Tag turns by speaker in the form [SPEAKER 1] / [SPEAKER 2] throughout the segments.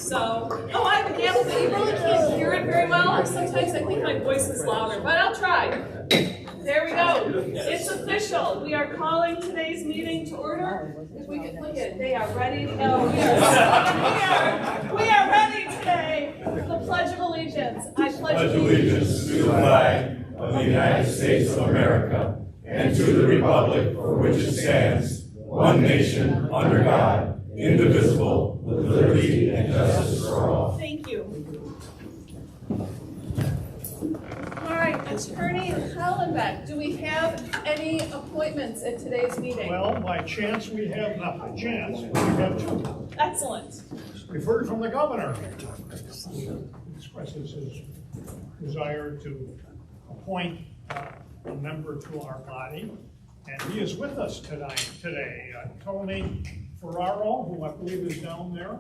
[SPEAKER 1] So, oh, I have a gavel, but you really can't hear it very well. Sometimes I think my voice is louder, but I'll try. There we go. It's official. We are calling today's meeting to order. If we could look at it, they are ready to go. We are ready today for the Pledge of Allegiance. I pledge
[SPEAKER 2] allegiance to the flag of the United States of America and to the republic for which it stands, one nation, under God, indivisible, with liberty and justice for all.
[SPEAKER 1] Thank you. All right, Attorney Hollenbeck, do we have any appointments at today's meeting?
[SPEAKER 3] Well, by chance, we have, not by chance, we have two.
[SPEAKER 1] Excellent.
[SPEAKER 3] We've heard from the governor. He expresses his desire to appoint a member to our body, and he is with us today. Tony Ferraro, who I believe is down there.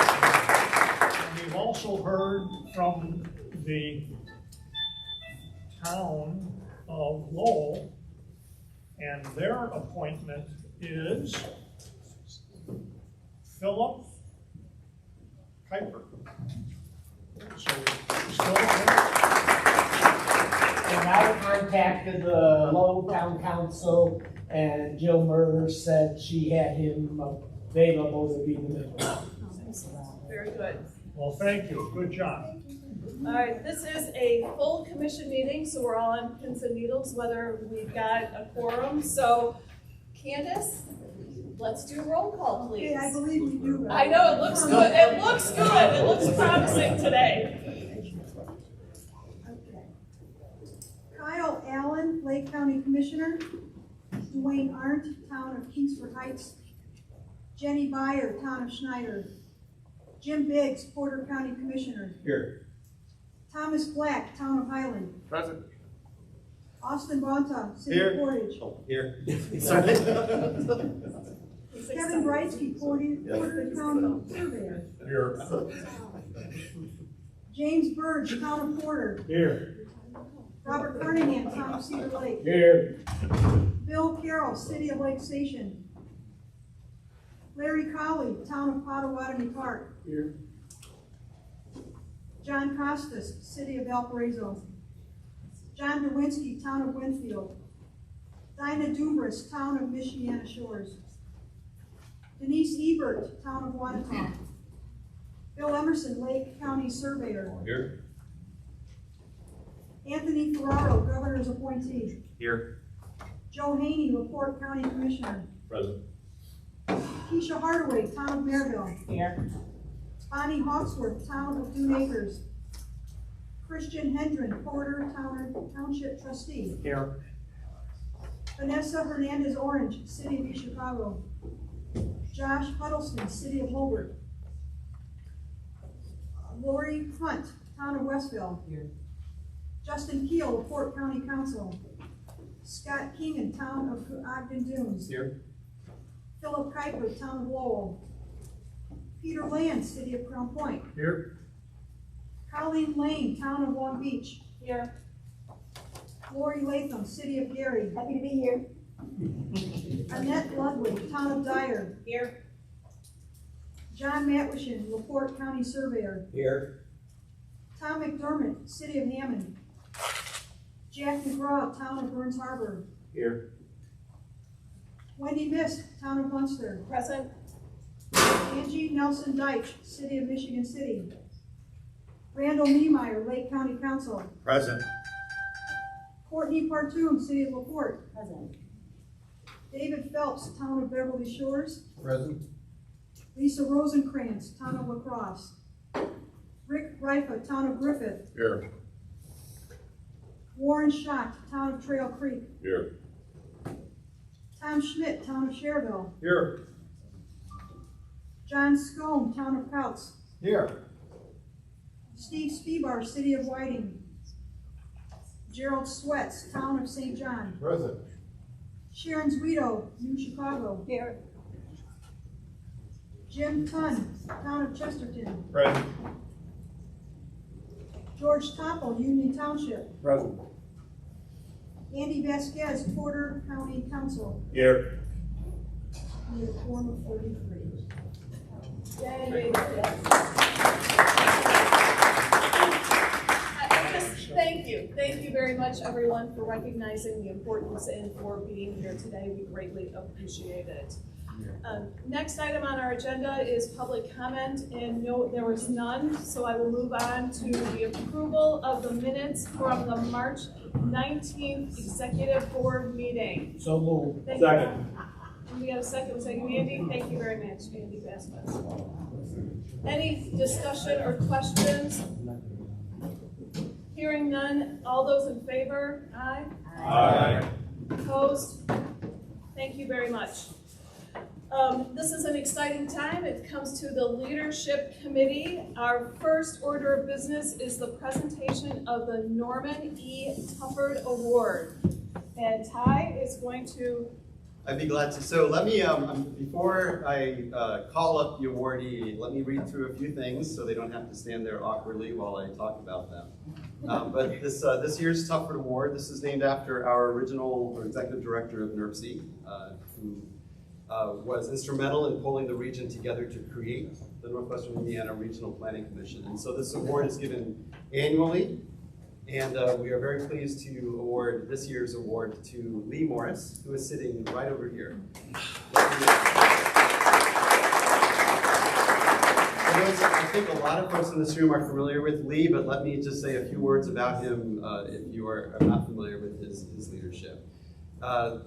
[SPEAKER 3] And we've also heard from the town of Lowell, and their appointment is Philip Kuiper. So,
[SPEAKER 4] And I contacted the Lowell Town Council, and Jill Murder said she had him available to be the member.
[SPEAKER 1] Very good.
[SPEAKER 3] well, thank you, good job.
[SPEAKER 1] All right, this is a full commission meeting, so we're all on pins and needles whether we've got a quorum. So, Candace, let's do a roll call, please.
[SPEAKER 5] Okay, I believe we do.
[SPEAKER 1] I know, it looks good. It looks good. It looks promising today.
[SPEAKER 5] Okay. Kyle Allen, Lake County Commissioner. Dwayne Arndt, Town of Kingsford Heights. Jenny Byer, Town of Schneider. Jim Biggs, Porter County Commissioner.
[SPEAKER 2] Here.
[SPEAKER 5] Thomas Black, Town of Highland.
[SPEAKER 2] Present.
[SPEAKER 5] Austin Bonta, City
[SPEAKER 2] Here.
[SPEAKER 5] of Portage.
[SPEAKER 2] Here.
[SPEAKER 5] Kevin Breitsky, Porter County Surveyor.
[SPEAKER 3] Here.
[SPEAKER 5] James Burge, Town of Porter.
[SPEAKER 3] Here.
[SPEAKER 5] Robert Carnahan, Town of Cedar Lake.
[SPEAKER 3] Here.
[SPEAKER 5] Bill Carroll, City of Lake Station. Larry Colley, Town of Potawatomi Park.
[SPEAKER 3] Here.
[SPEAKER 5] John Costas, City of Valparaiso. John Derwinski, Town of Winfield. Dinah Dumbrus, Town of Michiana Shores. Denise Ebert, Town of Wanatah. Bill Emerson, Lake County Surveyor.
[SPEAKER 2] Here.
[SPEAKER 5] Anthony Ferraro, Governor's appointee.
[SPEAKER 2] Here.
[SPEAKER 5] Joe Haney, LaPorte County Commissioner.
[SPEAKER 2] Present.
[SPEAKER 5] Keisha Hardaway, Town of Maryville.
[SPEAKER 4] Here.
[SPEAKER 5] Bonnie Hawksworth, Town of Dune Acres. Christian Hendren, Porter Township Trustee.
[SPEAKER 3] Here.
[SPEAKER 5] Vanessa Hernandez Orange, City of East Chicago. Josh Huddleston, City of Hobart. Lori Hunt, Town of Westville.
[SPEAKER 4] Here.
[SPEAKER 5] Justin Keel, Fort County Council. Scott Keenan, Town of Ogden Dunes.
[SPEAKER 2] Here.
[SPEAKER 5] Philip Kuiper, Town of Lowell. Peter Land, City of Crown Point.
[SPEAKER 3] Here.
[SPEAKER 5] Colleen Lane, Town of Long Beach.
[SPEAKER 1] Here.
[SPEAKER 5] Lori Latham, City of Gary.
[SPEAKER 6] Happy to be here.
[SPEAKER 5] Annette Ludwig, Town of Dyer.
[SPEAKER 1] Here.
[SPEAKER 5] John Matwishin, LaPorte County Surveyor.
[SPEAKER 2] Here.
[SPEAKER 5] Tom McDermott, City of Hammond. Jack McGraw, Town of Burns Harbor.
[SPEAKER 2] Here.
[SPEAKER 5] Wendy Mist, Town of Munster.
[SPEAKER 1] Present.
[SPEAKER 5] Angie Nelson Deitch, City of Michigan City. Randall Niemeyer, Lake County Council.
[SPEAKER 2] Present.
[SPEAKER 5] Courtney Partoon, City of LaPorte.
[SPEAKER 6] Present.
[SPEAKER 5] David Phelps, Town of Beverly Shores.
[SPEAKER 2] Present.
[SPEAKER 5] Lisa Rosenkrantz, Town of La Crosse. Rick Rifa, Town of Griffith.
[SPEAKER 2] Here.
[SPEAKER 5] Warren Schott, Town of Trail Creek.
[SPEAKER 2] Here.
[SPEAKER 5] Tom Schmidt, Town of Cherville.
[SPEAKER 2] Here.
[SPEAKER 5] John Scone, Town of Couts.
[SPEAKER 2] Here.
[SPEAKER 5] Steve Spebar, City of Whiting. Gerald Sweats, Town of St. John.
[SPEAKER 2] Present.
[SPEAKER 5] Sharon Zwido, New Chicago.
[SPEAKER 6] Here.
[SPEAKER 5] Jim Tunn, Town of Chesterton.
[SPEAKER 2] Present.
[SPEAKER 5] George Topple, Union Township.
[SPEAKER 2] Present.
[SPEAKER 5] Andy Vasquez, Porter County Council.
[SPEAKER 2] Here.
[SPEAKER 5] in the form of 33.
[SPEAKER 1] Yay. Thank you very much, everyone, for recognizing the importance and for being here today. We greatly appreciate it. Next item on our agenda is public comment, and no, there was none, so I will move on to the approval of the minutes from the March 19th Executive Board meeting.
[SPEAKER 4] So moved.
[SPEAKER 1] Thank you. We got a second, Andy. Thank you very much, Andy Vasquez. Any discussion or questions? Hearing none, all those in favor? Aye.
[SPEAKER 2] Aye.
[SPEAKER 1] Opposed? Thank you very much. This is an exciting time. It comes to the Leadership Committee. Our first order of business is the presentation of the Norman E. Tufford Award. And Ty is going to...
[SPEAKER 6] I'd be glad to. So let me, before I call up the awardee, let me read through a few things so they don't have to stand there awkwardly while I talk about them. But this year's Tufford Award, this is named after our original executive director of NERC, who was instrumental in pulling the region together to create the Northwestern Indiana Regional Planning Commission. And so this award is given annually. And we are very pleased to award this year's award to Lee Morris, who is sitting right over here. I think a lot of folks in this room are familiar with Lee, but let me just say a few words about him if you are not familiar with his leadership.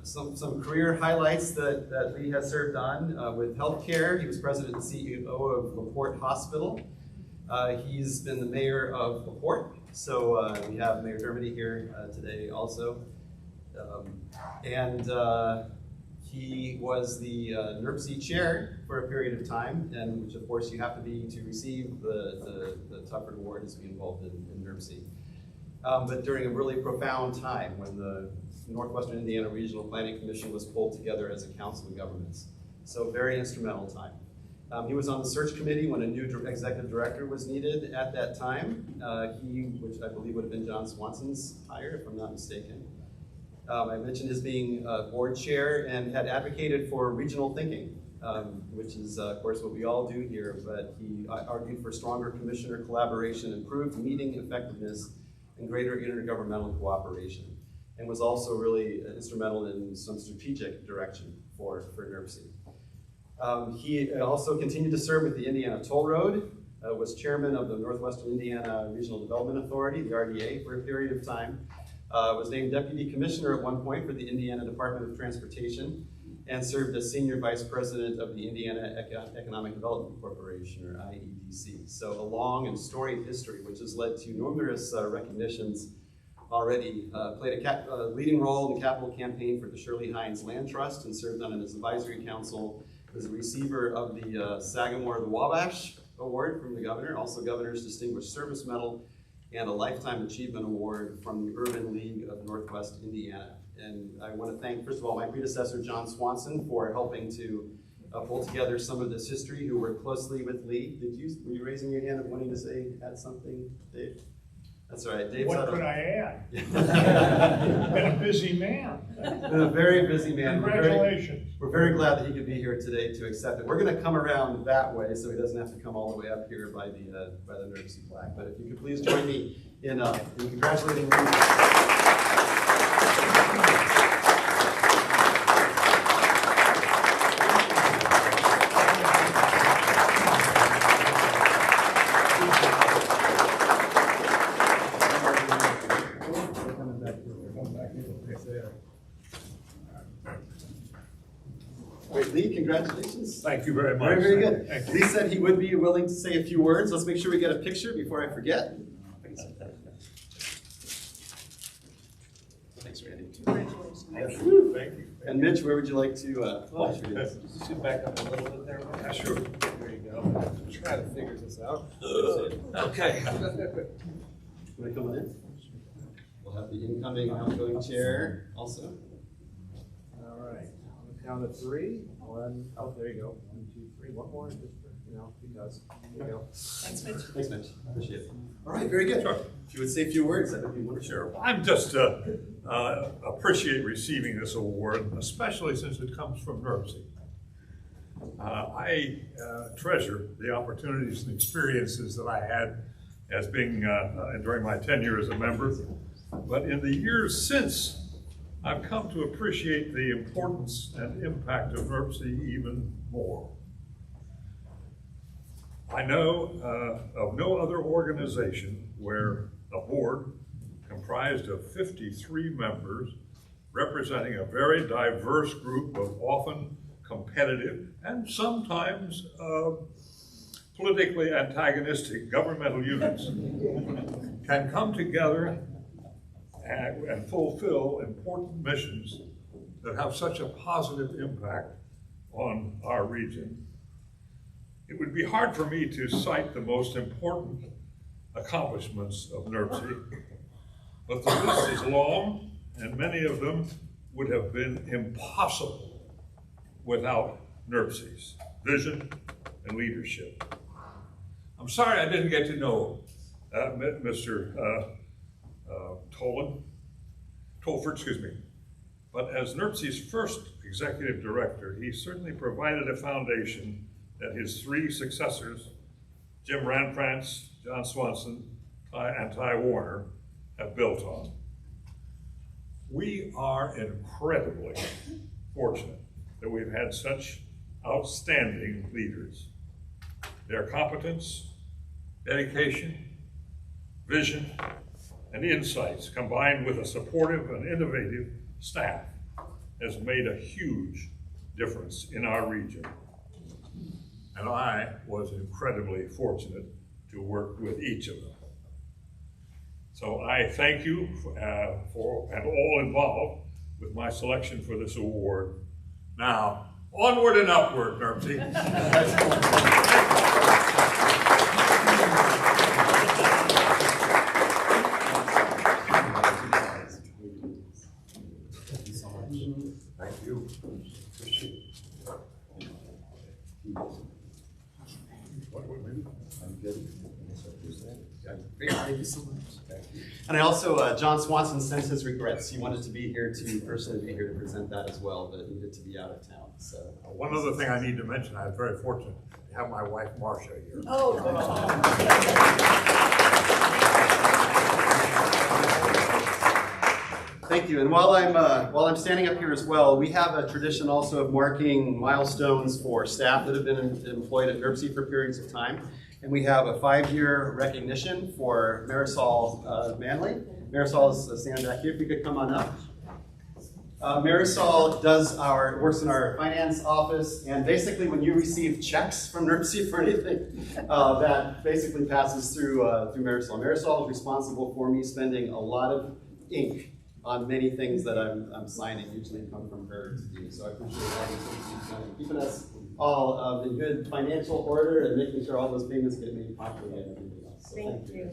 [SPEAKER 6] Some career highlights that Lee has served on with healthcare. He was president and CEO of LaPorte Hospital. He's been the mayor of LaPorte. So we have Mayor Dermody here today also. He was the NERC chair for a period of time, and which of course you have to be to receive the Tufford Award is to be involved in NERC. But during a really profound time when the Northwestern Indiana Regional Planning Commission was pulled together as a council of governments. So very instrumental time. He was on the search committee when a new executive director was needed at that time. Which I believe would have been John Swanson's hire, if I'm not mistaken. I mentioned his being board chair and had advocated for regional thinking, which is, of course, what we all do here, but he argued for stronger commissioner collaboration, improved meeting effectiveness, and greater intergovernmental cooperation, and was also really instrumental in some strategic direction for NERC. He also continued to serve with the Indiana Toll Road, was chairman of the Northwestern Indiana Regional Development Authority, the RDA, for a period of time, was named deputy commissioner at one point for the Indiana Department of Transportation, and served as senior vice president of the Indiana Economic Development Corporation, or IEDC. So a long and storied history, which has led to numerous recognitions already. Played a leading role in the capital campaign for the Shirley Hines Land Trust, and served on its advisory council. Was a receiver of the Sagamore the Wabash Award from the governor, also Governor's Distinguished Service Medal, and a Lifetime Achievement Award from the Urban League of Northwest Indiana. And I want to thank, first of all, my predecessor, John Swanson, for helping to pull together some of this history, who worked closely with Lee. Were you raising your hand and wanting to add something, Dave? That's all right. Dave.
[SPEAKER 3] What could I add? Been a busy man.
[SPEAKER 6] Been a very busy man.
[SPEAKER 3] Congratulations.
[SPEAKER 6] We're very glad that he could be here today to accept it. We're going to come around that way, so he doesn't have to come all the way up here by the NERC flag. But if you could please join me in congratulating Lee. Great, Lee, congratulations.
[SPEAKER 3] Thank you very much.
[SPEAKER 6] Very, very good.
[SPEAKER 3] Thank you.
[SPEAKER 6] Lee said he would be willing to say a few words. Let's make sure we get a picture before I forget. Thanks, Randy.
[SPEAKER 1] Congratulations.
[SPEAKER 3] Thank you.
[SPEAKER 6] And Mitch, where would you like to watch your videos?
[SPEAKER 7] Sit back up a little bit there.
[SPEAKER 3] Yeah, sure.
[SPEAKER 7] There you go. Try to figure this out.
[SPEAKER 6] Okay. Want to come on in? We'll have the incoming and outgoing chair also.
[SPEAKER 7] All right. On the count of three. Oh, there you go. 1, 2, 3. One more, just because. There you go.
[SPEAKER 1] Thanks, Mitch.
[SPEAKER 6] Thanks, Mitch. Appreciate it. All right, very good.
[SPEAKER 3] Sure.
[SPEAKER 6] If you would say a few words, that would be wonderful.
[SPEAKER 3] Sure. I'm just appreciate receiving this award, especially since it comes from NERC.
[SPEAKER 8] I treasure the opportunities and experiences that I had as being during my tenure as a member. But in the years since, I've come to appreciate the importance and impact of NERC even more. I know of no other organization where a board comprised of 53 members representing a very diverse group of often competitive and sometimes politically antagonistic governmental units can come together and fulfill important missions that have such a positive impact on our region. It would be hard for me to cite the most important accomplishments of NERC, but the list is long, and many of them would have been impossible without NERC's vision and leadership. I'm sorry I didn't get to know Mr. Tolford, but as NERC's first executive director, he certainly provided a foundation that his three successors, Jim Ranprance, John Swanson, and Ty Warner, have built on. We are incredibly fortunate that we've had such outstanding leaders. Their competence, dedication, vision, and insights, combined with a supportive and innovative staff, has made a huge difference in our region. And I was incredibly fortunate to work with each of them. So I thank you for and all involved with my selection for this award. Now, onward and upward, NERC. Thank you. Appreciate it.
[SPEAKER 6] I'm good. Thank you so much. And I also, John Swanson sends his regrets. He wanted to be here to personally be here to present that as well, but needed to be out of town. So
[SPEAKER 8] one other thing I need to mention, I was very fortunate to have my wife Marcia here.
[SPEAKER 1] Oh, good.
[SPEAKER 6] Thank you. And while I'm standing up here as well, we have a tradition also of marking milestones for staff that have been employed at NERC for periods of time. And we have a 5-year recognition for Marisol Manley. Marisol is standing back here. If you could come on up. Marisol works in our finance office, and basically when you receive checks from NERC for anything, that basically passes through Marisol. Marisol is responsible for me spending a lot of ink on many things that I'm signing, usually come from her to do. So I appreciate all these things she's done, keeping us all in good financial order and making sure all those payments get made properly and everything else. So
[SPEAKER 1] Thank you.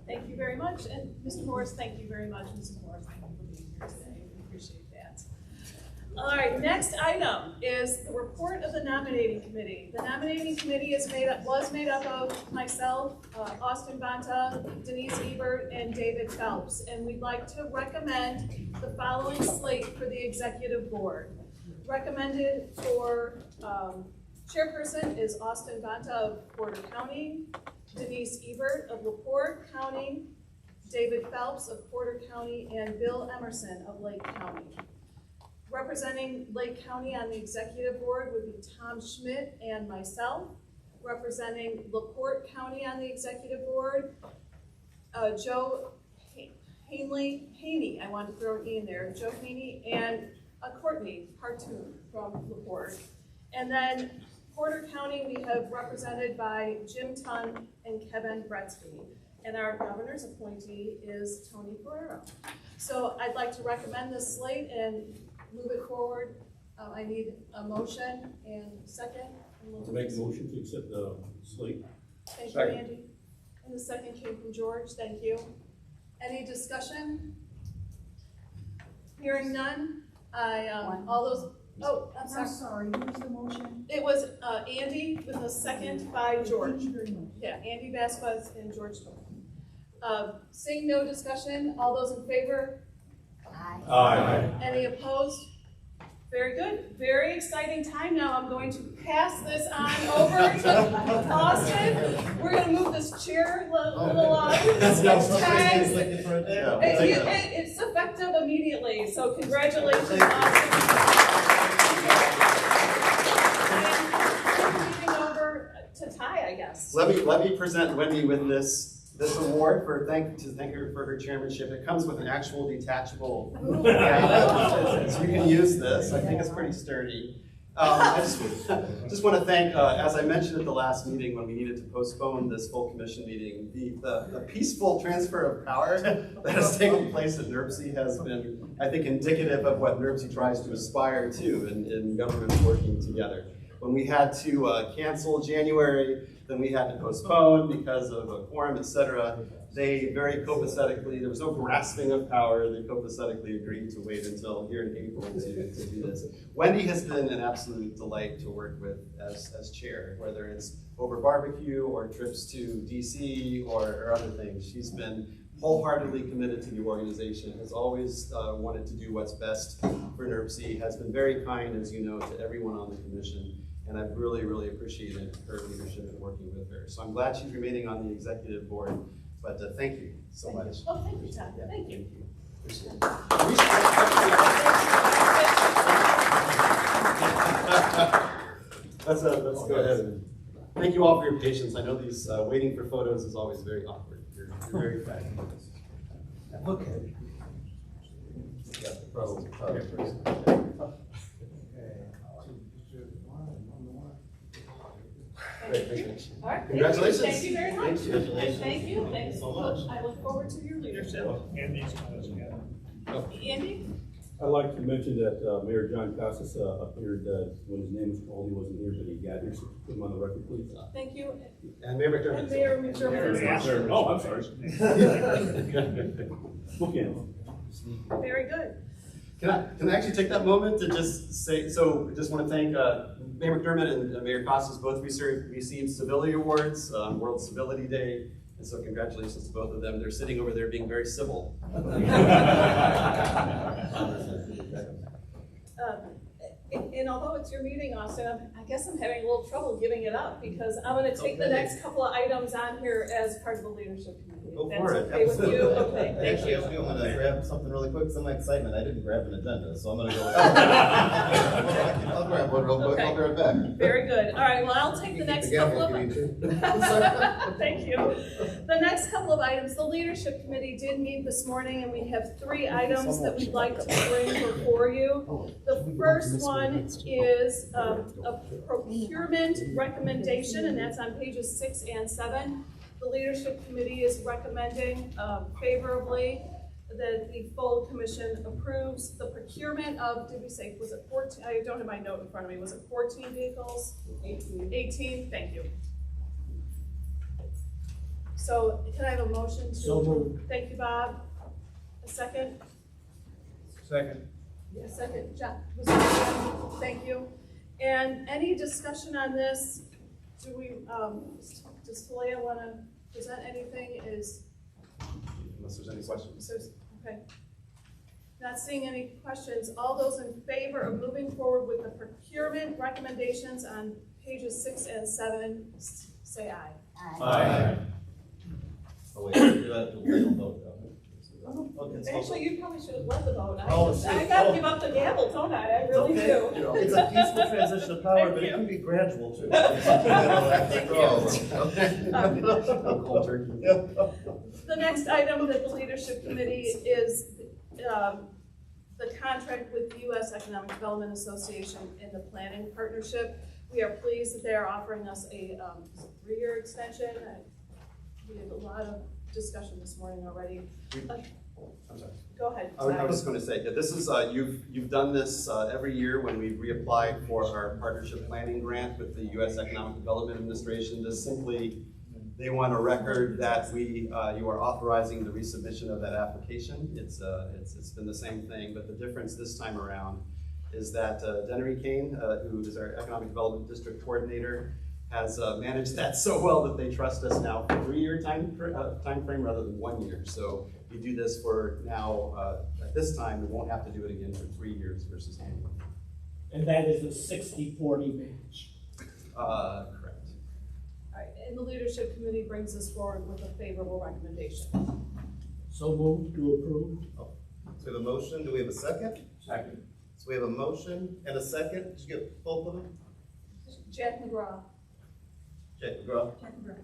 [SPEAKER 1] Thank you very much. And Mr. Morris, thank you very much. Mrs. Morris, thank you for being here today. We appreciate that. All right, next item is the report of the nominating committee. The nominating committee was made up of myself, Austin Banta, Denise Ebert, and David Phelps. And we'd like to recommend the following slate for the executive board. Recommended for chairperson is Austin Banta of Porter County, Denise Ebert of LaPorte County, David Phelps of Porter County, and Bill Emerson of Lake County. Representing Lake County on the executive board would be Tom Schmidt and myself. Representing LaPorte County on the executive board, Joe Haney, I wanted to throw an E in there, Joe Haney, and Courtney Hartoon from LaPorte. And then Porter County we have represented by Jim Tunn and Kevin Bretsky. And our governor's appointee is Tony Ferrero. So I'd like to recommend this slate and move it forward. I need a motion and second.
[SPEAKER 9] To make a motion to accept the slate.
[SPEAKER 1] Thank you, Andy. And the second came from George. Thank you. Any discussion? Hearing none. All those. Oh, I'm sorry.
[SPEAKER 5] I'm sorry, who was the motion?
[SPEAKER 1] It was Andy with a second by George.
[SPEAKER 5] Thank you very much.
[SPEAKER 1] Yeah, Andy Vasquez and George Tolman. Seeing no discussion, all those in favor?
[SPEAKER 2] Aye.
[SPEAKER 1] Any opposed? Very good. Very exciting time now. I'm going to pass this on over to Austin. We're going to move this chair a little on. It's effective immediately, so congratulations, Austin. And moving over to Ty, I guess.
[SPEAKER 6] Let me present Wendy with this award to thank her for her chairmanship. It comes with an actual detachable gavel, so you can use this. I think it's pretty sturdy. I just want to thank, as I mentioned at the last meeting when we needed to postpone this full commission meeting, the peaceful transfer of power that has taken place at NERC has been, I think, indicative of what NERC tries to aspire to in government working together. When we had to cancel January, then we had to postpone because of a quorum, etc. They very copacetically, there was no grasping of power, they copacetically agreed to wait until here in April to do this. Wendy has been an absolute delight to work with as chair, whether it's over barbecue or trips to DC or other things. She's been wholeheartedly committed to the organization, has always wanted to do what's best for NERC, has been very kind, as you know, to everyone on the commission. And I've really, really appreciated her leadership and working with her. So I'm glad she's remaining on the executive board, but thank you so much.
[SPEAKER 1] Oh, thank you, Todd. Thank you.
[SPEAKER 6] Appreciate it. Let's go ahead and thank you all for your patience. I know these waiting for photos is always very awkward. You're very fabulous. Okay.
[SPEAKER 1] All right.
[SPEAKER 6] Congratulations.
[SPEAKER 1] Thank you very much.
[SPEAKER 6] Thank you.
[SPEAKER 1] And thank you. Thanks so much. I look forward to your leadership.
[SPEAKER 3] And these guys, yeah.
[SPEAKER 1] Andy?
[SPEAKER 9] I'd like to mention that Mayor John Casas appeared when his name was called. He wasn't here, but he got here, so put him on the record, please.
[SPEAKER 1] Thank you.
[SPEAKER 6] And Mayor McDermott.
[SPEAKER 1] And Mayor McDermott as well.
[SPEAKER 9] Oh, I'm sorry. Bookends.
[SPEAKER 1] Very good.
[SPEAKER 6] Can I actually take that moment to just say, so just want to thank Mayor McDermott and Mayor Costas both received civility awards on World Civility Day, and so congratulations to both of them. They're sitting over there being very civil.
[SPEAKER 1] And although it's your meeting, Austin, I guess I'm having a little trouble giving it up because I'm going to take the next couple of items on here as part of the leadership committee.
[SPEAKER 6] Go
[SPEAKER 1] That's
[SPEAKER 6] for it.
[SPEAKER 1] okay with you? Okay, thank
[SPEAKER 10] Actually,
[SPEAKER 1] you.
[SPEAKER 10] I'm gonna grab something really quick, some excitement. I didn't grab an agenda, so I'm gonna go. I'll grab one real quick,
[SPEAKER 1] Okay.
[SPEAKER 10] I'll be right back.
[SPEAKER 1] Very good. All right, well, I'll take the next couple of. Thank you. The next couple of items, the leadership committee did meet this morning and we have 3 items that we'd like to bring before you. The first one is a procurement recommendation, and that's on pages 6 and 7. The leadership committee is recommending favorably that the full commission approves the procurement of, did we say, was it 14? I don't have my note in front of me. Was it 14 vehicles? 18, thank you. So can I have a motion to?
[SPEAKER 4] So moved.
[SPEAKER 1] Thank you, Bob. A second?
[SPEAKER 7] Second.
[SPEAKER 1] A second, John. Was that- Thank you. And any discussion on this? Do we, does Talia want to present anything?
[SPEAKER 6] Unless there's any questions.
[SPEAKER 1] Okay. Not seeing any questions. All those in favor of moving forward with the procurement recommendations on pages 6 and 7, say aye.
[SPEAKER 2] Aye.
[SPEAKER 10] Oh, wait, do that, we'll vote though.
[SPEAKER 1] Actually, you probably should have led the vote.
[SPEAKER 10] Oh,
[SPEAKER 1] I gotta give up the gavel, don't I? I really do.
[SPEAKER 10] It's a peaceful transition of power,
[SPEAKER 1] Thank
[SPEAKER 10] but
[SPEAKER 1] you.
[SPEAKER 10] it can be gradual too.
[SPEAKER 1] Thank
[SPEAKER 6] Cold turkey.
[SPEAKER 1] The next item that the leadership committee is the contract with the U.S. Economic Development Association in the planning partnership. We are pleased that they are offering us a 3-year extension. We had a lot of discussion this morning already.
[SPEAKER 6] I'm sorry.
[SPEAKER 1] Go ahead.
[SPEAKER 6] I was just going to say that this is you've done this every year when we reapply for our partnership planning grant with the U.S. Economic Development Administration. This simply, they want a record that you are authorizing the resubmission of that application. It's been the same thing, but the difference this time around is that Dennery Kane, who is our Economic Development District Coordinator, has managed that so well that they trust us now for a 3-year time frame rather than 1 year. So we do this for now, at this time, we won't have to do it again for 3 years versus annual.
[SPEAKER 4] And that is a 60-40 match.
[SPEAKER 6] Correct.
[SPEAKER 1] All right, and the leadership committee brings us forward with a favorable recommendation.
[SPEAKER 4] So moved to approve.
[SPEAKER 10] So we have a motion, do we have a second?
[SPEAKER 7] Second.
[SPEAKER 10] So we have a motion and a second, did you get both of them?
[SPEAKER 1] Jack McGraw.
[SPEAKER 10] Jack McGraw.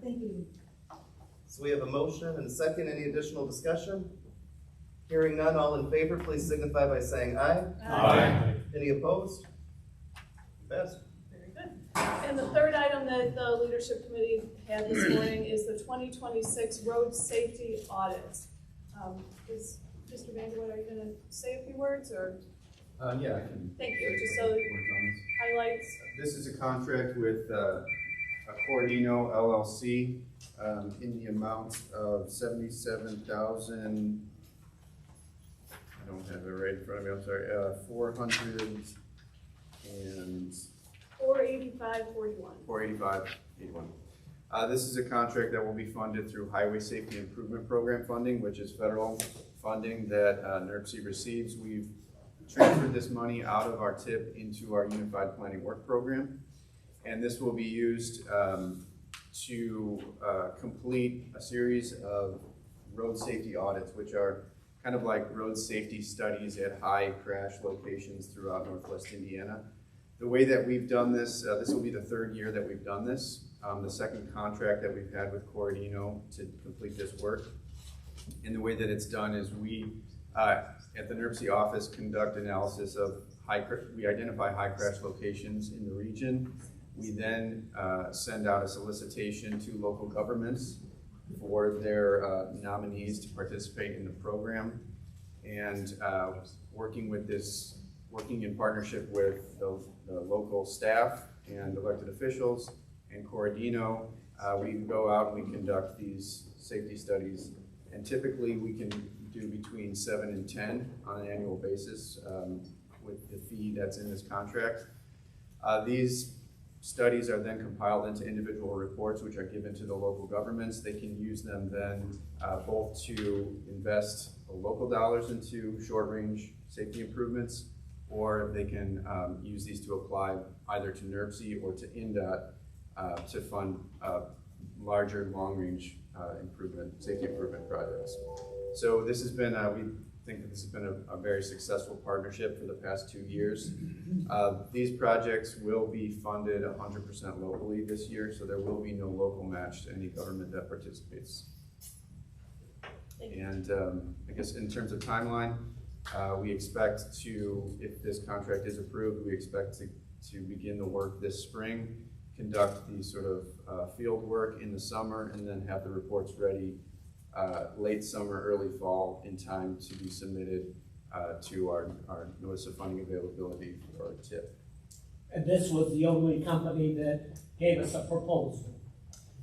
[SPEAKER 5] Thank you.
[SPEAKER 10] So we have a motion and a second, any additional discussion? Hearing none, all in favor, please signify by saying aye.
[SPEAKER 8] Aye.
[SPEAKER 10] Any opposed? Passed.
[SPEAKER 1] Very good. And the third item that the leadership committee had this morning is the 2026 road safety audit. Is Mr. Vanderwood, are you going to say a few words, or?
[SPEAKER 11] Yeah, I can.
[SPEAKER 1] Thank you. Just so highlights.
[SPEAKER 11] This is a contract with Corodino LLC in the amount of $77,000. I don't have it right in front of me. I'm sorry. 400 and
[SPEAKER 1] 485.41.
[SPEAKER 11] 485.81. This is a contract that will be funded through Highway Safety Improvement Program funding, which is federal funding that NERC receives. We've transferred this money out of our TIP into our Unified Planning Work Program, and this will be used to complete a series of road safety audits, which are kind of like road safety studies at high crash locations throughout Northwest Indiana. The way that we've done this, this will be the 3rd year that we've done this. The 2nd contract that we've had with Corodino to complete this work. And the way that it's done is we, at the NERC office, conduct analysis of we identify high crash locations in the region. We then send out a solicitation to local governments for their nominees to participate in the program. And working in partnership with the local staff and elected officials and Corodino, we go out and we conduct these safety studies. And typically we can do between 7 and 10 on an annual basis with the fee that's in this contract. These studies are then compiled into individual reports, which are given to the local governments. They can use them then both to invest local dollars into short-range safety improvements, or they can use these to apply either to NERC or to INDOT to fund larger long-range safety improvement projects. So this has been, we think that this has been a very successful partnership for the past 2 years. These projects will be funded 100% locally this year, so there will be no local match to any government that participates. And I guess in terms of timeline, we expect to, if this contract is approved, we expect to begin the work this spring, conduct the sort of field work in the summer, and then have the reports ready late summer, early fall, in time to be submitted to our notice of funding availability for our TIP.
[SPEAKER 4] And this was the only company that gave us a proposal.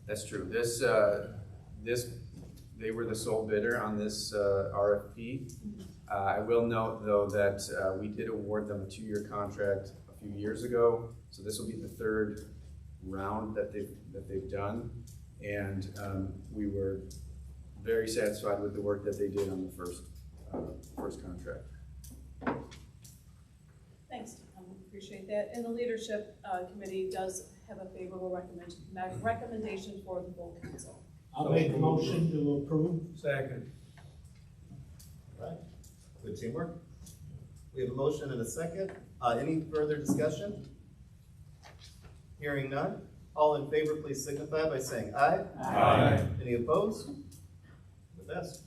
[SPEAKER 11] That's true. They were the sole bidder on this RFP. I will note, though, that we did award them a 2-year contract a few years ago, so this will be the 3rd round that they've done, and we were very satisfied with the work that they did on the first contract.
[SPEAKER 1] Thanks, Tom. Appreciate that. And the leadership committee does have a favorable recommendation for the full council.
[SPEAKER 4] I'll make a motion to approve.
[SPEAKER 7] Second.
[SPEAKER 10] All right, good teamwork. We have a motion and a second. Any further discussion? Hearing none. All in favor, please signify by saying aye.
[SPEAKER 8] Aye.
[SPEAKER 10] Any opposed? The best.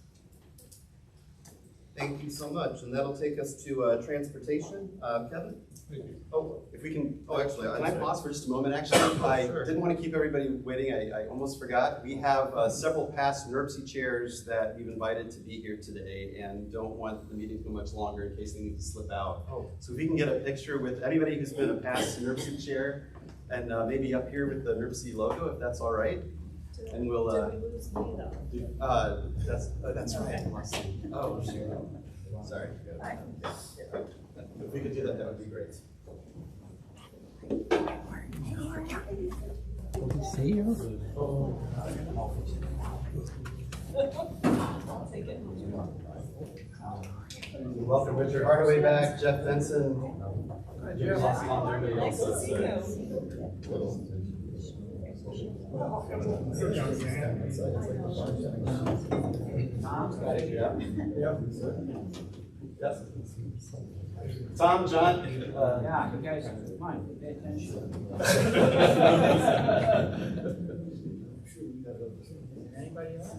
[SPEAKER 10] Thank you so much. And that'll take us to transportation. Kevin? Oh,
[SPEAKER 6] If we can,
[SPEAKER 10] actually,
[SPEAKER 6] can I pause for just a moment? Actually, I
[SPEAKER 10] Sure.
[SPEAKER 6] didn't want to keep everybody waiting. I almost forgot. We have several past NERC chairs that we've invited to be here today and don't want the meeting to go much longer in case they need to slip out.
[SPEAKER 10] Oh.
[SPEAKER 6] So if we can get a picture with anybody who's been a past NERC chair and maybe up here with the NERC logo, if that's all right. And we'll,
[SPEAKER 1] Did we lose me though?
[SPEAKER 6] that's right. Oh, shoot. Sorry. If we could do that, that would be great.
[SPEAKER 1] I'll take it.
[SPEAKER 10] Welcome Richard Hardaway back, Jeff Benson.
[SPEAKER 1] Nice to see you.
[SPEAKER 10] Tom, John.
[SPEAKER 12] Yeah, you guys, come on, pay attention. Anybody else?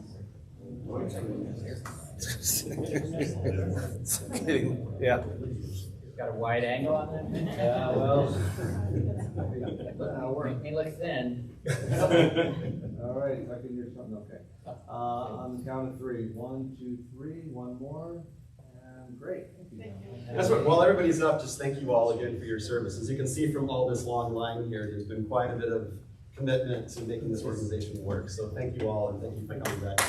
[SPEAKER 10] Kidding. Yeah.
[SPEAKER 12] Got a wide angle on that?
[SPEAKER 10] Yeah, well.
[SPEAKER 12] Make me look thin.
[SPEAKER 7] All right, if I can hear something, okay. On the count of three. 1, 2, 3, one more, and great. Thank you.
[SPEAKER 10] That's what, while everybody's up, just thank you all again for your service. As you can see from all this long line here, there's been quite a bit of commitment to making this organization work. So thank you all, and thank you for coming back.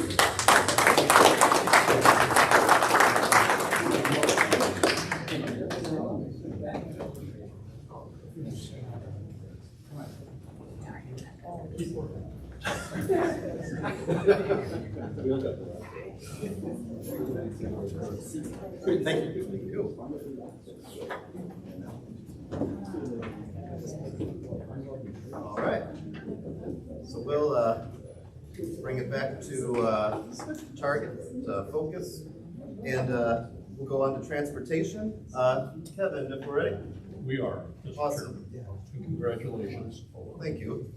[SPEAKER 10] Great, thank you. All right. So we'll bring it back to target focus, and we'll go on to transportation. Kevin, if we're ready.
[SPEAKER 13] We are. Mr.
[SPEAKER 10] Awesome.
[SPEAKER 13] Chairman. And congratulations.
[SPEAKER 10] Thank you.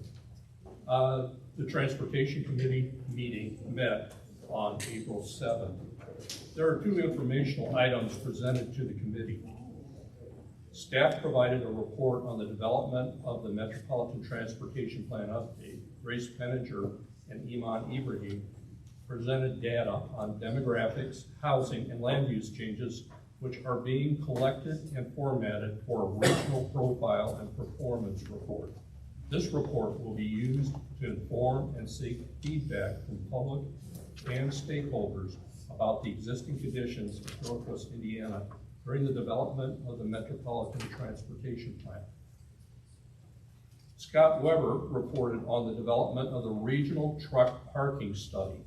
[SPEAKER 13] The Transportation Committee meeting met on April 7th. There are 2 informational items presented to the committee. Staff provided a report on the development of the Metropolitan Transportation Plan update. Grace Penninger and Iman Ibrahim presented data on demographics, housing, and land use changes which are being collected and formatted for a regional profile and performance report. This report will be used to inform and seek feedback from public and stakeholders about the existing conditions of Northwest Indiana during the development of the Metropolitan Transportation Plan. Scott Weber reported on the development of the Regional Truck Parking Study.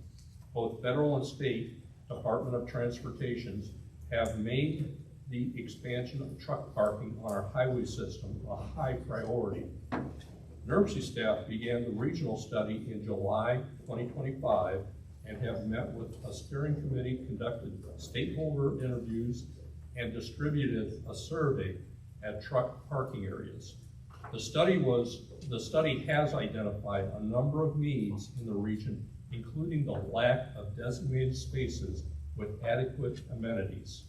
[SPEAKER 13] Both federal and state Department of Transportations have made the expansion of truck parking on our highway system a high priority. NERC staff began the regional study in July 2025 and have met with a steering committee, conducted stakeholder interviews, and distributed a survey at truck parking areas. The study has identified a number of needs in the region, including the lack of designated spaces with adequate amenities.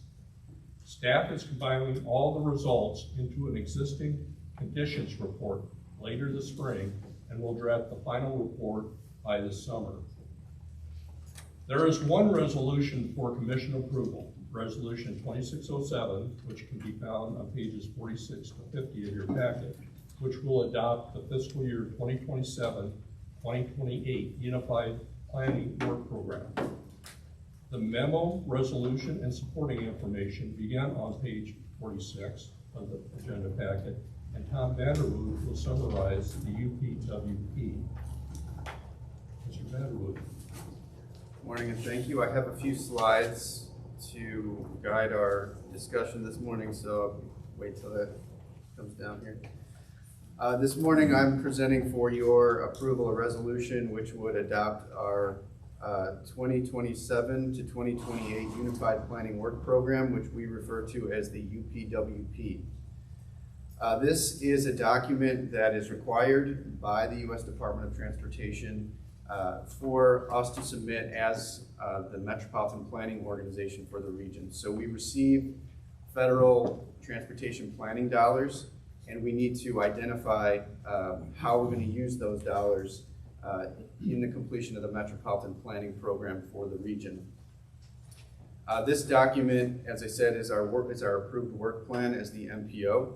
[SPEAKER 13] Staff is compiling all the results into an existing conditions report later this spring and will draft the final report by this summer. There is one resolution for commission approval, Resolution 2607, which can be found on pages 46 to 50 of your packet, which will adopt the fiscal year 2027-2028 Unified Planning Work Program. The memo, resolution, and supporting information begin on page 46 of the agenda packet, and Tom Vanderwood will summarize the UPWP. Mr. Vanderwood.
[SPEAKER 11] Morning and thank you. I have a few slides to guide our discussion this morning, so I'll wait till that comes down here. This morning I'm presenting for your approval a resolution which would adopt our 2027 to 2028 Unified Planning Work Program, which we refer to as the UPWP. This is a document that is required by the U.S. Department of Transportation for us to submit as the Metropolitan Planning Organization for the region. So we receive federal transportation planning dollars, and we need to identify how we're going to use those dollars in the completion of the Metropolitan Planning Program for the region. This document, as I said, is our approved work plan as the MPO.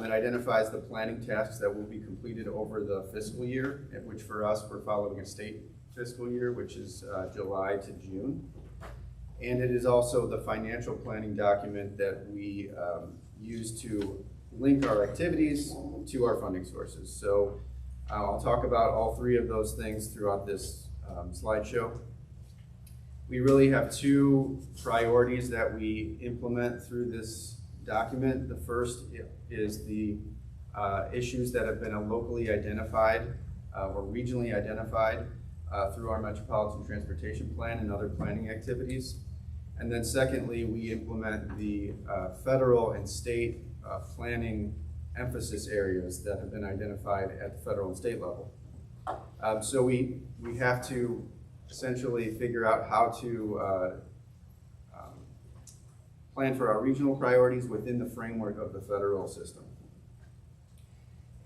[SPEAKER 11] It identifies the planning tasks that will be completed over the fiscal year, which for us, we're following a state fiscal year, which is July to June. And it is also the financial planning document that we use to link our activities to our funding sources. So I'll talk about all three of those things throughout this slideshow. We really have two priorities that we implement through this document. The first is the issues that have been locally identified or regionally identified through our Metropolitan Transportation Plan and other planning activities. And then secondly, we implement the federal and state planning emphasis areas that have been identified at the federal and state level. So we have to essentially figure out how to plan for our regional priorities within the framework of the federal system.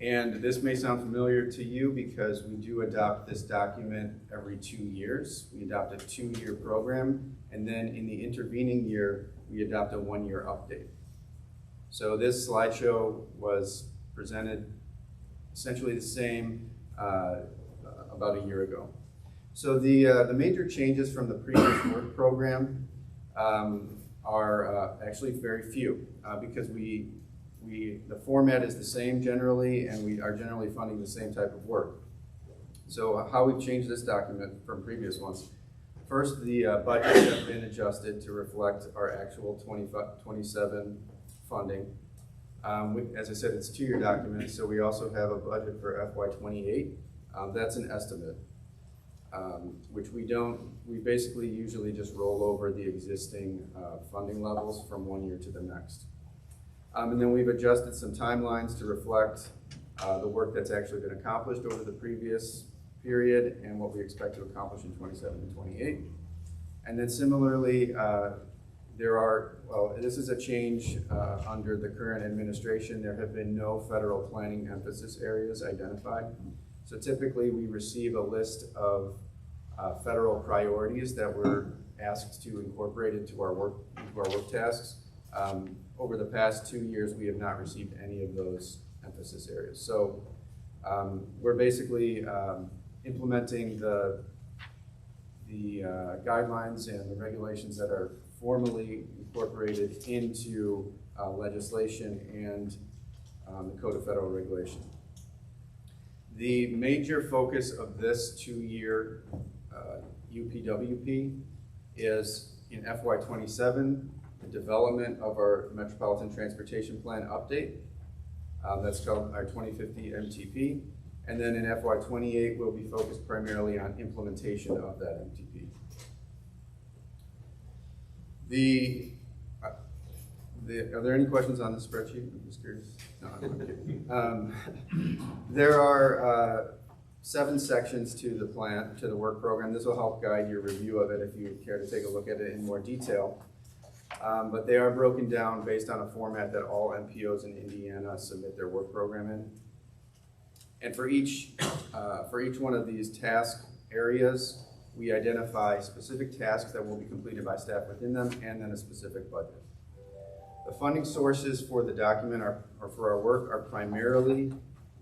[SPEAKER 11] And this may sound familiar to you because we do adopt this document every 2 years. We adopt a 2-year program, and then in the intervening year, we adopt a 1-year update. So this slideshow was presented essentially the same about a year ago. So the major changes from the previous work program are actually very few because the format is the same generally, and we are generally funding the same type of work. So how we've changed this document from previous ones. First, the budgets have been adjusted to reflect our actual 27 funding. As I said, it's a 2-year document, so we also have a budget for FY28. That's an estimate, which we basically usually just roll over the existing funding levels from 1 year to the next. And then we've adjusted some timelines to reflect the work that's actually been accomplished over the previous period and what we expect to accomplish in 27 and 28. And then similarly, this is a change under the current administration. There have been no federal planning emphasis areas identified. So typically we receive a list of federal priorities that we're asked to incorporate into our work tasks. Over the past 2 years, we have not received any of those emphasis areas. So we're basically implementing the guidelines and the regulations that are formally incorporated into legislation and the Code of Federal Regulation. The major focus of this 2-year UPWP is in FY27, the development of our Metropolitan Transportation Plan update. That's called our 2050 MTP. And then in FY28, we'll be focused primarily on implementation of that MTP. Are there any questions on the spreadsheet? I'm just curious. No, I'm kidding. There are 7 sections to the plan, to the work program. This will help guide your review of it if you care to take a look at it in more detail. But they are broken down based on a format that all MPOs in Indiana submit their work program in. And for each one of these task areas, we identify specific tasks that will be completed by staff within them, and then a specific budget. The funding sources for the document or for our work are primarily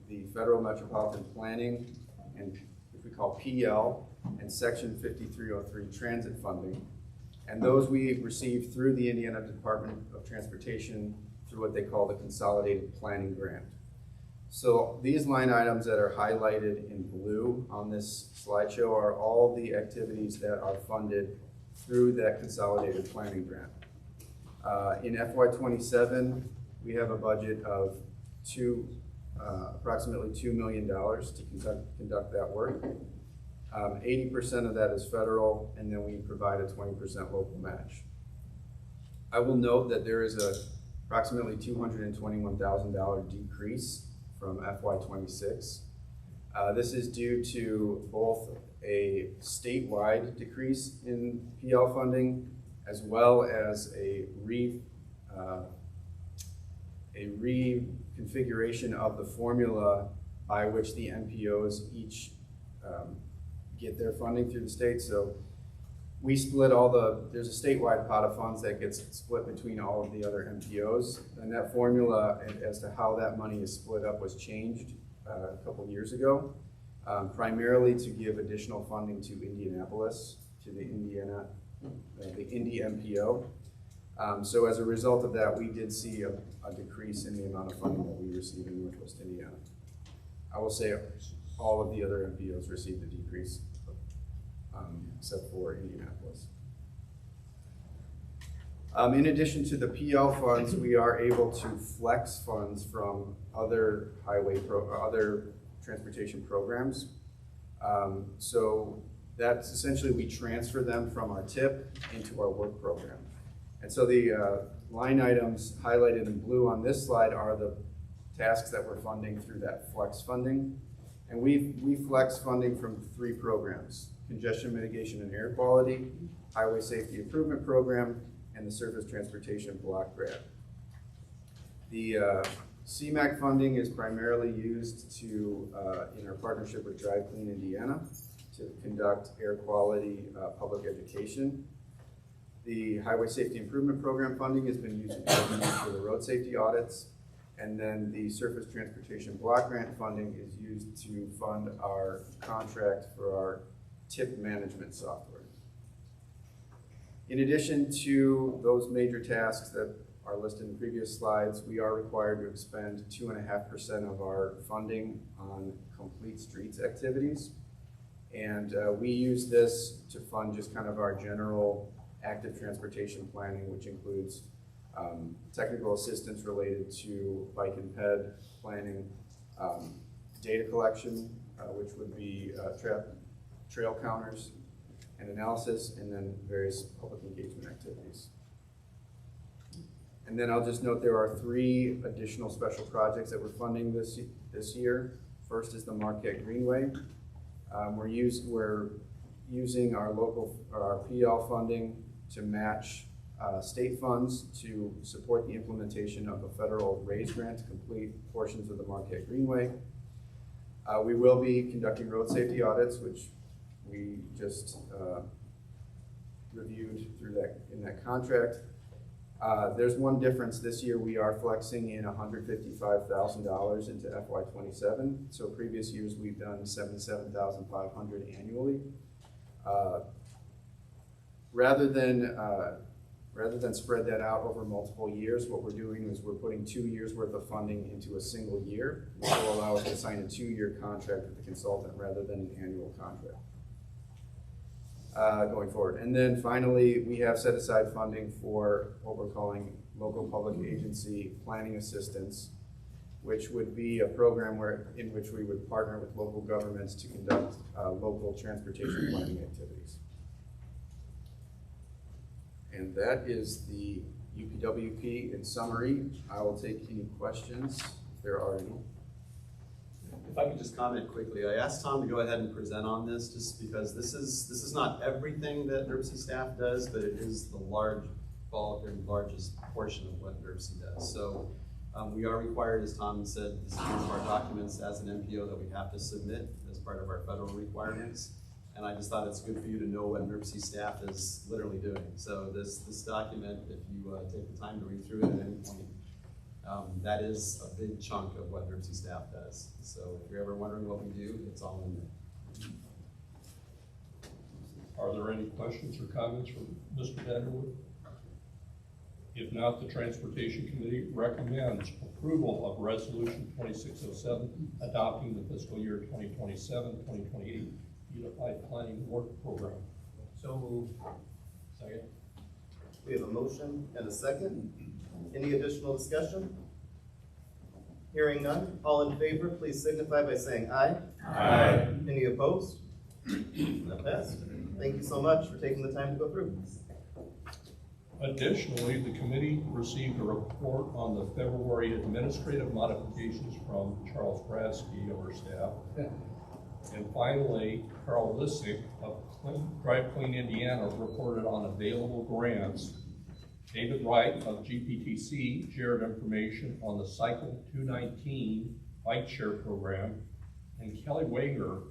[SPEAKER 11] the Federal Metropolitan Planning, and which we call PL, and Section 5303 transit funding. And those we receive through the Indiana Department of Transportation through what they call the Consolidated Planning Grant. So these line items that are highlighted in blue on this slideshow are all the activities that are funded through that Consolidated Planning Grant. In FY27, we have a budget of approximately $2 million to conduct that work. 80% of that is federal, and then we provide a 20% local match. I will note that there is approximately $221,000 decrease from FY26. This is due to both a statewide decrease in PL funding as well as a reconfiguration of the formula by which the MPOs each get their funding through the state. So we split there's a statewide pot of funds that gets split between all of the other MPOs, and that formula as to how that money is split up was changed a couple years ago, primarily to give additional funding to Indianapolis, to the Indy MPO. So as a result of that, we did see a decrease in the amount of funding that we receive in Northwest Indiana. I will say all of the other MPOs received a decrease, except for Indianapolis. In addition to the PL funds, we are able to flex funds from other other transportation programs. So that's essentially, we transfer them from our TIP into our work program. And so the line items highlighted in blue on this slide are the tasks that we're funding through that flex funding. And we flex funding from 3 programs: congestion mitigation and air quality, highway safety improvement program, and the surface transportation block grant. The CMAQ funding is primarily used to, in our partnership with Drive Clean Indiana, to conduct air quality public education. The highway safety improvement program funding has been used for the road safety audits. And then the surface transportation block grant funding is used to fund our contract for our TIP management software. In addition to those major tasks that are listed in previous slides, we are required to expend 2.5% of our funding on complete streets activities. And we use this to fund just kind of our general active transportation planning, which includes technical assistance related to bike and ped planning, data collection, which would be trail counters and analysis, and then various public engagement activities. And then I'll just note there are 3 additional special projects that we're funding this year. First is the Marquette Greenway. We're using our PL funding to match state funds to support the implementation of a federal RAISE grant to complete portions of the Marquette Greenway. We will be conducting road safety audits, which we just reviewed in that contract. There's one difference this year. We are flexing in $155,000 into FY27. So previous years we've done $77,500 annually. Rather than spread that out over multiple years, what we're doing is we're putting 2 years worth of funding into a single year, which will allow us to sign a 2-year contract with the consultant rather than an annual contract going forward. And then finally, we have set aside funding for what we're calling local public agency planning assistance, which would be a program in which we would partner with local governments to conduct local transportation planning activities. And that is the UPWP in summary. I will take any questions if there are any.
[SPEAKER 6] If I could just comment quickly, I asked Tom to go ahead and present on this just because this is not everything that NERC staff does, but it is the large bulk and largest portion of what NERC does. So we are required, as Tom said, this is one of our documents as an MPO that we have to submit as part of our federal requirements. And I just thought it's good for you to know what NERC staff is literally doing. So this document, if you take the time to read through it at any point, that is a big chunk of what NERC staff does. So if you're ever wondering what we do, it's all in there.
[SPEAKER 13] Are there any questions or comments from Mr. Vanderwood? If not, the Transportation Committee recommends approval of Resolution 2607, adopting the fiscal year 2027-2028 Unified Planning Work Program.
[SPEAKER 10] So moved.
[SPEAKER 13] Second.
[SPEAKER 10] We have a motion and a second. Any additional discussion? Hearing none, all in favor, please signify by saying aye.
[SPEAKER 2] Aye.
[SPEAKER 10] Any opposed? That passed. Thank you so much for taking the time to go through.
[SPEAKER 13] Additionally, the committee received a report on the February administrative modifications from Charles Bradsky of our staff. And finally, Carl Lissick of Drive Clean Indiana reported on available grants. David Wright of GPTC shared information on the Cycle 219 bike share program, and Kelly Wager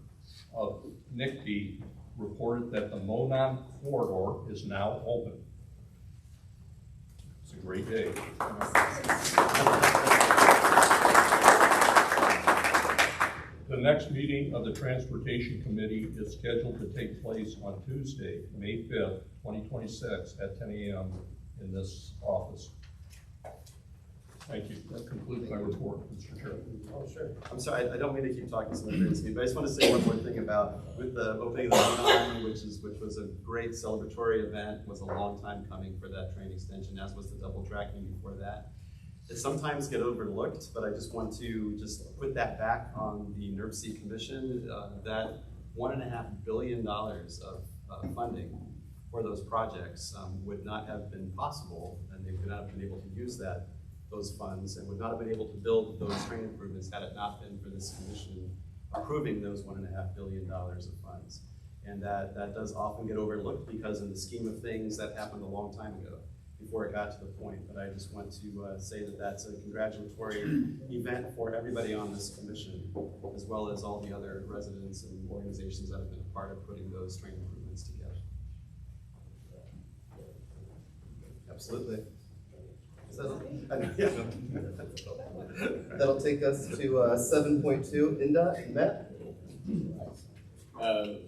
[SPEAKER 13] of NICD reported that the Monon corridor is now open. It's a great day. The next meeting of the Transportation Committee is scheduled to take place on Tuesday, May 5th, 2026 at 10 a.m. in this office. Thank you. That concludes my report, Mr. Chair.
[SPEAKER 4] Oh, sure.
[SPEAKER 6] I'm sorry, I don't mean to keep talking so much during this meeting, but I just want to say one more thing about, with the opening of the Army, which was a great celebratory event, was a long time coming for that train extension, as was the double tracking before that. It sometimes get overlooked, but I just want to just put that back on the NERC Commission, that $1.5 billion of funding for those projects would not have been possible, and they would not have been able to use those funds, and would not have been able to build those train improvements had it not been for this commission approving those $1.5 billion of funds. And that does often get overlooked because in the scheme of things, that happened a long time ago before it got to the point. But I just want to say that that's a congratulatory event for everybody on this commission, as well as all the other residents and organizations that have been a part of putting those train improvements together. Absolutely.
[SPEAKER 10] That'll take us to 7.2, INDOT, Matt?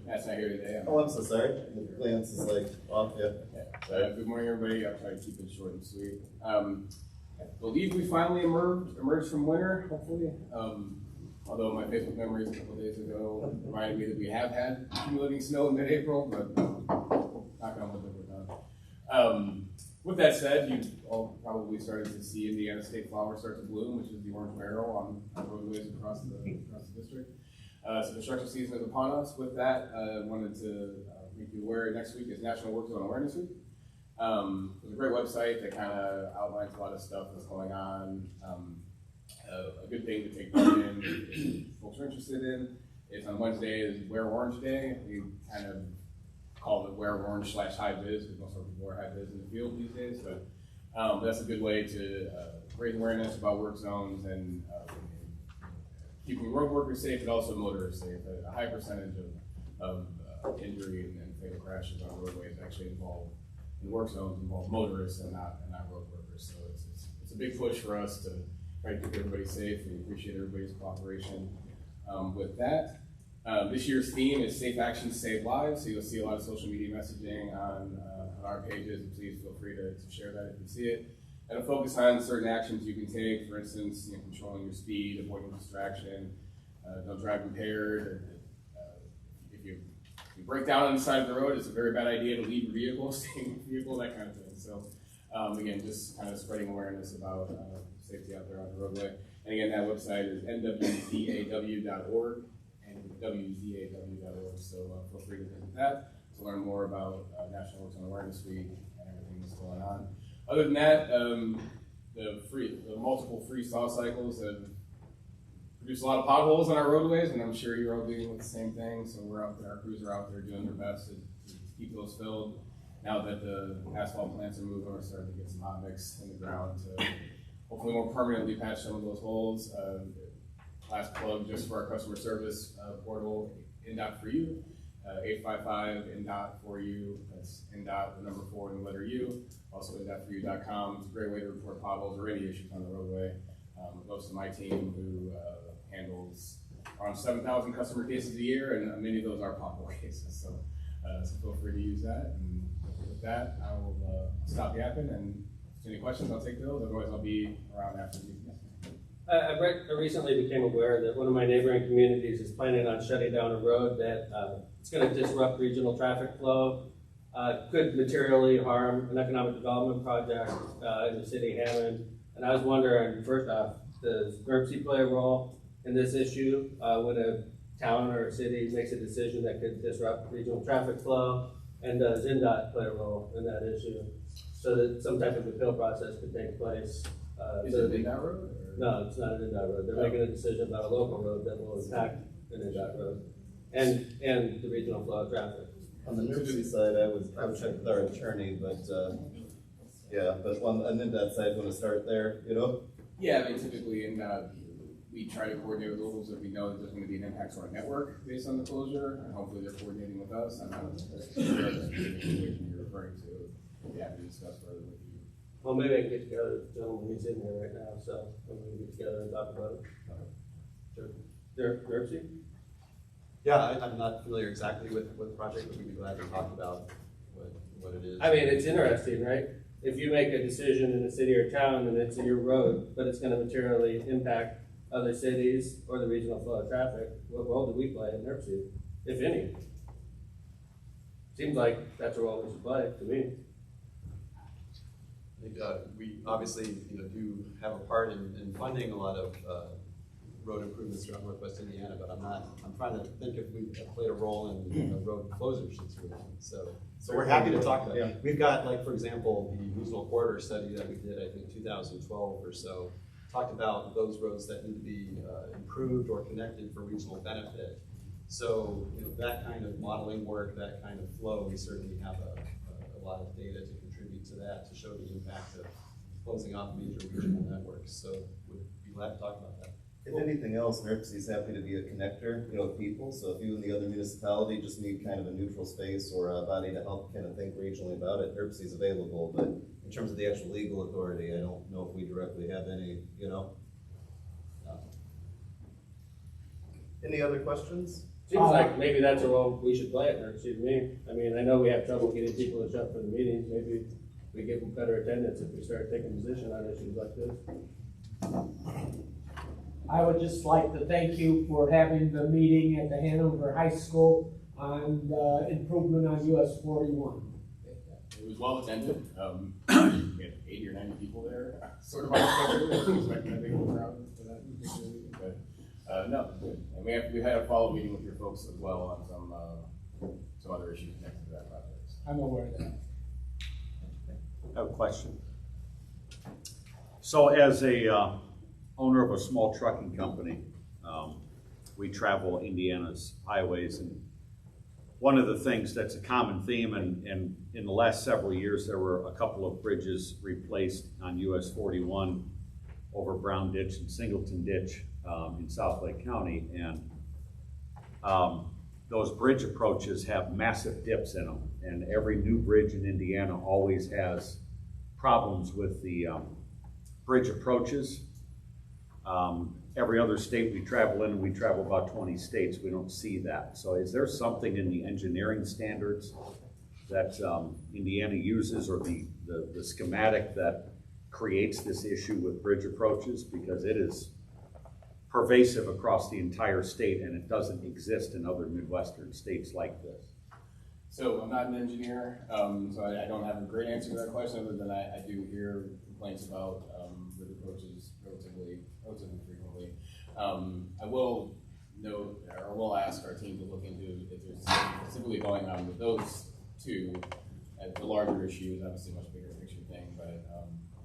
[SPEAKER 14] Matt's not here today.
[SPEAKER 10] Oh, I'm so sorry. The glance is like off, yeah.
[SPEAKER 14] So, good morning, everybody. I'll try to keep it short and sweet. I believe we finally emerged from winter, hopefully. Although my Facebook memories a couple of days ago reminded me that we have had accumulating snow in mid-April, but knock on wood that we're done. With that said, you all probably started to see Indiana State Flower start to bloom, which is the orange barrel on roadways across the district. So construction season is upon us. With that, I wanted to make you aware next week is National Work Zone Awareness Week. It's a great website that kind of outlines a lot of stuff that's going on. A good thing to take part in if folks are interested in is on Wednesday is Wear Orange Day. We kind of call it Wear Orange / high vis because most of people wear high vis in the field these days. But that's a good way to raise awareness about work zones and keeping road workers safe, but also motorists safe. A high percentage of injury and fatal crashes on roadways actually involve motorists and not road workers. So it's a big push for us to try to keep everybody safe. We appreciate everybody's cooperation with that. This year's theme is Safe Actions Save Lives. So you'll see a lot of social media messaging on our pages. Please feel free to share that if you see it. And a focus on certain actions you can take. For instance, controlling your speed, avoiding distraction, don't drive impaired. If you break down on the side of the road, it's a very bad idea to leave your vehicle, stay in your vehicle, that kind of thing. So again, just kind of spreading awareness about safety out there on the roadway. And again, that website is nwzaw.org and wzaw.org. So feel free to visit that to learn more about National Work Zone Awareness Week and everything that's going on. Other than that, the multiple freeze-thaw cycles have produced a lot of potholes on our roadways, and I'm sure you're all dealing with the same thing. So we're out there, our crews are out there doing their best to keep those filled. Now that the asphalt plants are moving, we're starting to get some hot mix in the ground to hopefully more permanently patch some of those holes. Last plug just for our customer service portal, INDOT for You, 855 INDOT for You. That's INDOT, the number 4 and the letter U. Also INDOTforyou.com. It's a great way to report potholes or any issues on the roadway. It goes to my team who handles around 7,000 customer cases a year, and many of those are pothole cases. So feel free to use that. And with that, I will stop yapping, and if there's any questions, I'll take those. Otherwise, I'll be around after the meeting.
[SPEAKER 15] I recently became aware that one of my neighboring communities is planning on shutting down a road that it's going to disrupt regional traffic flow, could materially harm an economic development project in the city of Hammond. And I was wondering, first off, does NERC play a role in this issue when a town or a city makes a decision that could disrupt regional traffic flow? And does INDOT play a role in that issue so that some type of appeal process could take place?
[SPEAKER 14] Is it an INDOT road?
[SPEAKER 15] No, it's not an INDOT road. They're making a decision about a local road that will impact an INDOT road and the regional flow of traffic.
[SPEAKER 10] On the NERC side, I would check with our attorney, but yeah, but on the INDOT side, want to start there,
[SPEAKER 14] Yeah, I mean, typically INDOT, we try to coordinate with locals if we know that there's going to be an impact to our network based on the closure, and hopefully they're coordinating with us. I'm not situation you're referring to. We have to discuss further with you.
[SPEAKER 15] Well, maybe I can get together with the gentleman who's in here right now, so we can get together and talk about it. Sure. NERC?
[SPEAKER 6] Yeah, I'm not familiar exactly with the project, but we'd be glad to talk about what it is.
[SPEAKER 15] I mean, it's interesting, right? if you make a decision in a city or town and it's your road, but it's gonna materially impact other cities or the regional flow of traffic, what role do we play in NERC, if any? Seems like that's a role we should play, to me.
[SPEAKER 6] I think, we obviously, do have a part in funding a lot of, road improvements throughout Northwest Indiana, but I'm trying to think if we've played a role in, road closures since we're on. So we're happy to talk about it. We've got, like, for example, the regional corridor study that we did, I think, 2012 or so, talked about those roads that need to be improved or connected for regional benefit. So, that kind of modeling work, that kind of flow, we certainly have a lot of data to contribute to that, to show the impact of closing off major regional networks. So we'd be glad to talk about that.
[SPEAKER 10] If anything else, NERC is happy to be a connector, with people. So if you and the other municipality just need kind of a neutral space or a body to help kind of think regionally about it, NERC is available. But in terms of the actual legal authority, I don't know if we directly have any, Any other questions?
[SPEAKER 15] Seems like maybe that's a role we should play at NERC, to me. I mean, I know we have trouble getting people to show up for the meetings. Maybe we get better attendance if we start taking position on issues like this.
[SPEAKER 4] I would just like to thank you for having the meeting at the Hanover High School on the improvement on US 41.
[SPEAKER 14] It was well attended. We had 80 or 90 people there, sort of unexpectedly. I was expecting a big crowd for that particular meeting, but no, good. And we had a follow meeting with your folks as well on some other issues connected to that project.
[SPEAKER 4] I'm aware of that.
[SPEAKER 16] I have a question. So as a owner of a small trucking company, we travel Indiana's highways, and one of the things that's a common theme, and in the last several years there were a couple of bridges replaced on US 41 over Brown Ditch and Singleton Ditch in South Lake County, and those bridge approaches have massive dips in them, and every new bridge in Indiana always has problems with the bridge approaches. Every other state we travel in, and we travel about 20 states, we don't see that. So is there something in the engineering standards that Indiana uses, or the schematic that creates this issue with bridge approaches? Because it is pervasive across the entire state, and it doesn't exist in other Midwestern states like this.
[SPEAKER 14] So I'm not an engineer, so I don't have a great answer to that question, other than I do hear complaints about bridge approaches relatively frequently. I will note, or will ask our team to look into if there's specifically going on with those two. The larger issue is obviously a much bigger picture thing, but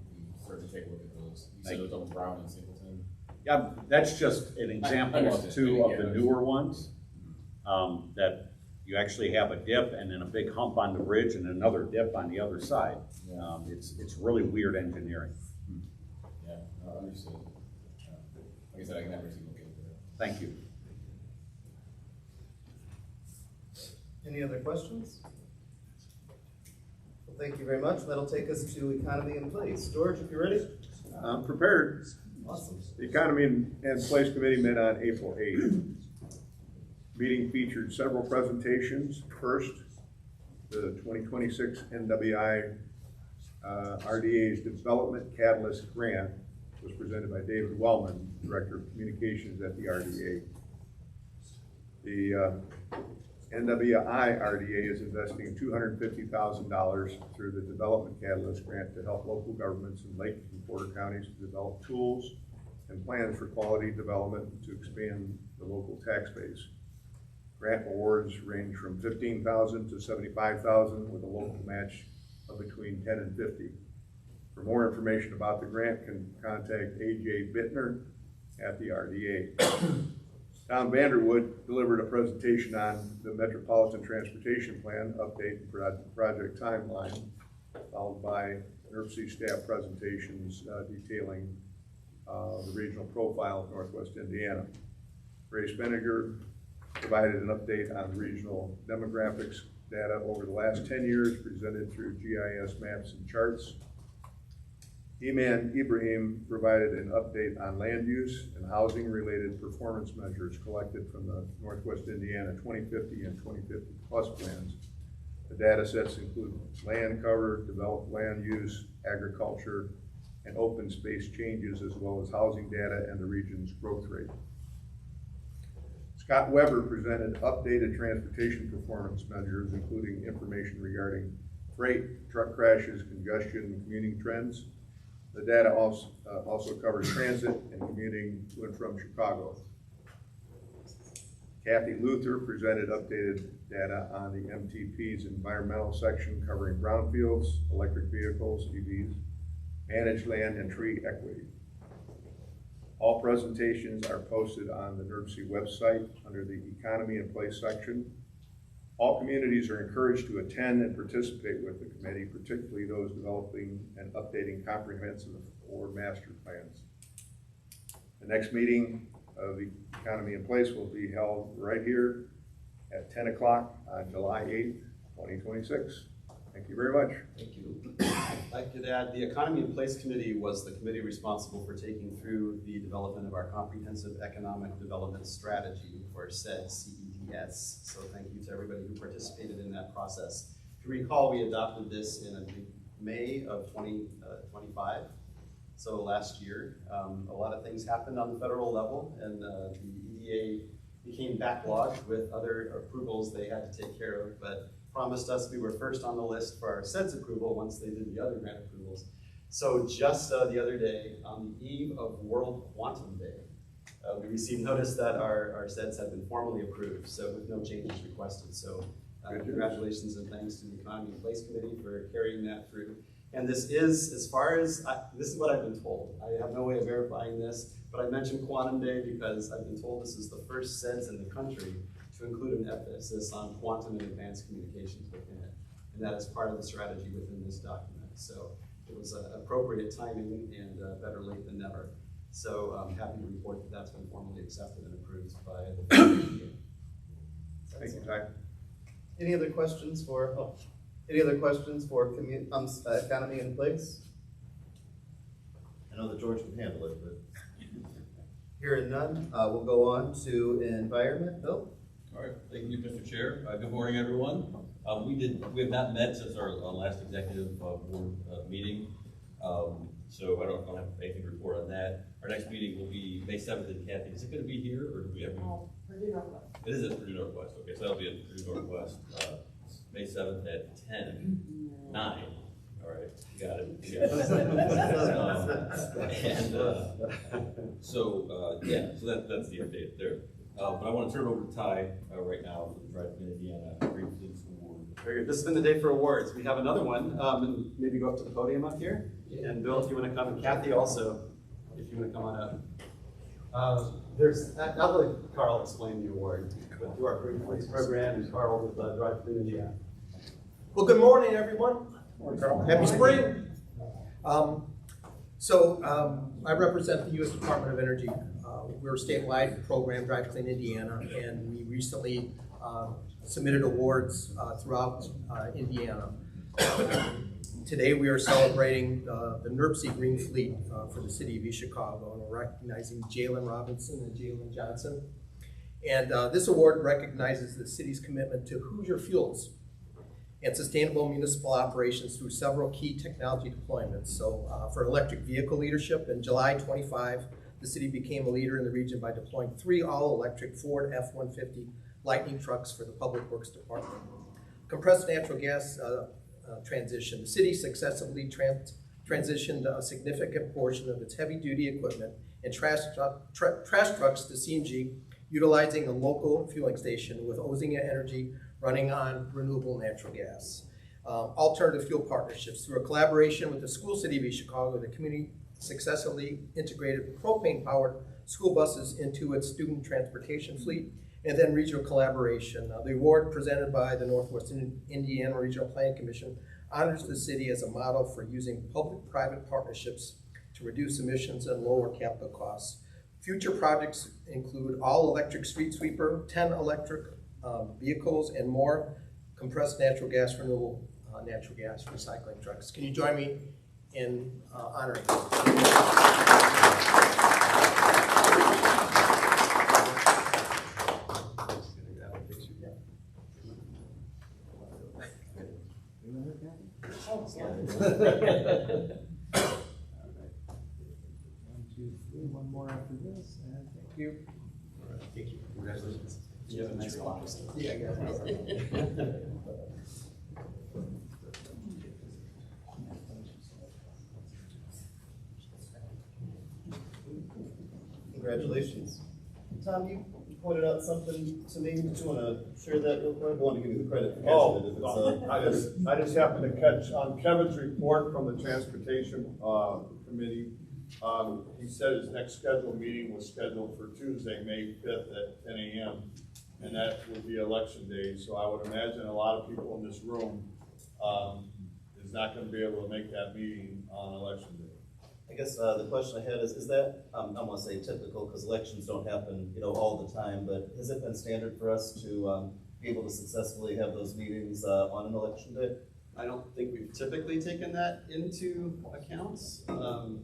[SPEAKER 14] we can certainly take a look at those. You said it was over Brown and Singleton.
[SPEAKER 16] Yeah, that's just an example of two of the newer ones that you actually have a dip and then a big hump on the bridge and another dip on the other side.
[SPEAKER 14] Yeah.
[SPEAKER 16] It's really weird engineering.
[SPEAKER 14] Yeah, understood. Like I said, I can never see look into it.
[SPEAKER 16] Thank you.
[SPEAKER 10] Any other questions? Well, thank you very much. That'll take us to economy in place. George, if you're ready.
[SPEAKER 17] I'm prepared.
[SPEAKER 10] Awesome.
[SPEAKER 17] The Economy and Place Committee met on April 8th. Meeting featured several presentations. First, the 2026 NWI RDA's Development Catalyst Grant was presented by David Wellman, Director of Communications at the RDA. The NWI RDA is investing $250,000 through the Development Catalyst Grant to help local governments in Lake and Porter counties to develop tools and plans for quality development to expand the local tax base. Grant awards range from $15,000 to $75,000 with a local match of between $10 and $50. For more information about the grant, can contact A.J. Bittner at the RDA. Tom Vanderwood delivered a presentation on the Metropolitan Transportation Plan update and project timeline, followed by NERC staff presentations detailing the regional profile of Northwest Indiana. Ray Speniger provided an update on the regional demographics data over the last 10 years presented through GIS maps and charts. Iman Ibrahim provided an update on land use and housing related performance measures collected from the Northwest Indiana 2050 and 2050 Plus plans, The data sets include land cover, developed land use, agriculture, and open space changes, as well as housing data and the region's growth rate. Scott Weber presented updated transportation performance measures, including information regarding freight, truck crashes, congestion, and commuting trends. The data also covers transit and commuting to and from Chicago. Kathy Luther presented updated data on the MTP's environmental section covering brownfields, electric vehicles, EVs, managed land, and tree equity. All presentations are posted on the NERC website under the Economy in Place section. All communities are encouraged to attend and participate with the committee, particularly those developing and updating comprehensive or master plans. The next meeting of the Economy in Place will be held right here at 10 o'clock on July 8th, 2026. Thank you very much.
[SPEAKER 6] Thank you. I could add, the Economy in Place Committee was the committee responsible for taking through the development of our Comprehensive Economic Development Strategy, or CEDS. So thank you to everybody who participated in that process. If you recall, we adopted this in May of 2025. So last year, a lot of things happened on the federal level, and the EDA became backlogged with other approvals they had to take care of, but promised us we were first on the list for our SEDS approval once they did the other grant approvals. So just the other day, on the eve of World Quantum Day, we received notice that our SEDS have been formally approved, so with no changes requested. So congratulations and thanks to the Economy in Place Committee for carrying that through. And this is, as far as, this is what I've been told. I have no way of verifying this, but I mentioned Quantum Day because I've been told this is the first SEDS in the country to include an emphasis on quantum and advanced communications within it. And that is part of the strategy within this document. So it was appropriate timing and better late than never. So I'm happy to report that that's been formally accepted and approved by the
[SPEAKER 17] Thank you, Ty.
[SPEAKER 10] Any other questions for Economy in Place? I know that George can handle it, but hearing none, we'll go on to Environment. Bill?
[SPEAKER 18] All right, thank you, Mr. Chair. Good morning, everyone. We have not met since our last executive board meeting, so I don't have anything to report on that. Our next meeting will be May 7th in Kathy. Is it going to be here, or do we have?
[SPEAKER 5] Purdue Northwest.
[SPEAKER 18] It is at Purdue Northwest. Okay, so that'll be at Purdue Northwest, May 7th at 9. All right, you got it. Yeah. So that's the update there. But I want to turn it over to Ty right now for the Drive to Indiana Green Fleets Award.
[SPEAKER 6] Very good. This has been the day for awards. We have another one. And maybe go up to the podium up here. And Bill, if you want to come, and Kathy also, if you want to come on up. I'll let Carl explain the award. But through our Green Fleets program, and Carl with Drive to Indiana.
[SPEAKER 19] Well, good morning, everyone.
[SPEAKER 6] Morning, Carl.
[SPEAKER 19] Happy spring. I represent the U.S. Department of Energy. We're a statewide program, Drive Clean Indiana, and we recently submitted awards throughout Indiana. Today we are celebrating the NERC Green Fleet for the city of East Chicago, and we're recognizing Jalen Robinson and Jalen Johnson. And this award recognizes the city's commitment to Hoosier Fuels and sustainable municipal operations through several key technology deployments. So for electric vehicle leadership, in July 25, the city became a leader in the region by deploying 3 all-electric Ford F-150 Lightning trucks for the Public Works Department. Compressed natural gas transition. The city successfully transitioned a significant portion of its heavy-duty equipment and trash trucks to CNG, utilizing a local fueling station with Ozinga Energy running on renewable natural gas. Alternative fuel partnerships. Through a collaboration with the school city of East Chicago, the community successfully integrated propane-powered school buses into its student transportation fleet, and then regional collaboration. The award presented by the Northwest Indiana Regional Planning Commission honors the city as a model for using public-private partnerships to reduce emissions and lower capital costs. Future projects include all-electric street sweeper, 10 electric vehicles, and more compressed natural gas, renewable natural gas recycling trucks. Can you join me in honoring
[SPEAKER 4] Oh, yeah.
[SPEAKER 7] 1, 2, 3, one more after this, and thank you.
[SPEAKER 6] Thank you. Congratulations. You have a nice office.
[SPEAKER 19] Yeah, I guess.
[SPEAKER 10] Congratulations. Tom, you pointed out something to me. Do you want to share that real quick? I want to give you the credit for catching it. If it's,
[SPEAKER 17] I just happened to catch on Kevin's report from the Transportation Committee. He said his next scheduled meeting was scheduled for Tuesday, May 5th at 10 a.m. And that would be election day. So I would imagine a lot of people in this room is not going to be able to make that meeting on election day.
[SPEAKER 10] I guess the question I had is that, I want to say typical, because elections don't happen, all the time, but has it been standard for us to be able to successfully have those meetings on an election day?
[SPEAKER 6] I don't think we've typically taken that into accounts.
[SPEAKER 10] I'm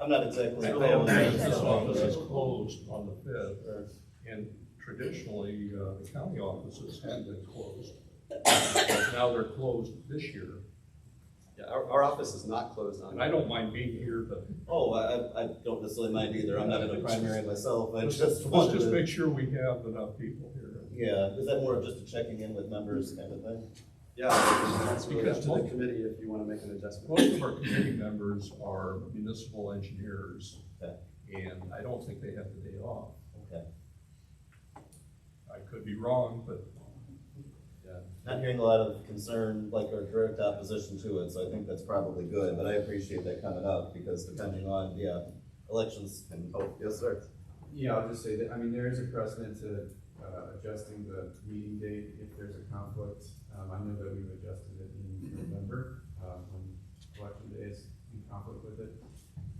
[SPEAKER 10] not exactly.
[SPEAKER 13] This office is closed on the 5th, and traditionally, the county offices have been closed. Now they're closed this year.
[SPEAKER 6] Yeah, our office is not closed on.
[SPEAKER 13] And I don't mind being here, but.
[SPEAKER 10] Oh, I don't necessarily mind either. I'm not in a primary myself.
[SPEAKER 13] Let's just make sure we have enough people here.
[SPEAKER 10] Yeah, is that more of just a checking in with members kind of thing?
[SPEAKER 6] Yeah, that's really up to the committee if you want to make an adjustment.
[SPEAKER 13] Most of our committee members are municipal engineers, and I don't think they have the day off.
[SPEAKER 10] Okay.
[SPEAKER 13] I could be wrong, but.
[SPEAKER 10] Not hearing a lot of concern, like, or direct opposition to it, so I think that's probably good, but I appreciate that coming up, because depending on, elections can, yes, sir.
[SPEAKER 11] Yeah, I'll just say that, there is a precedent to adjusting the meeting date if there's a conflict. I know that we've adjusted it in November, when election day is in conflict with it,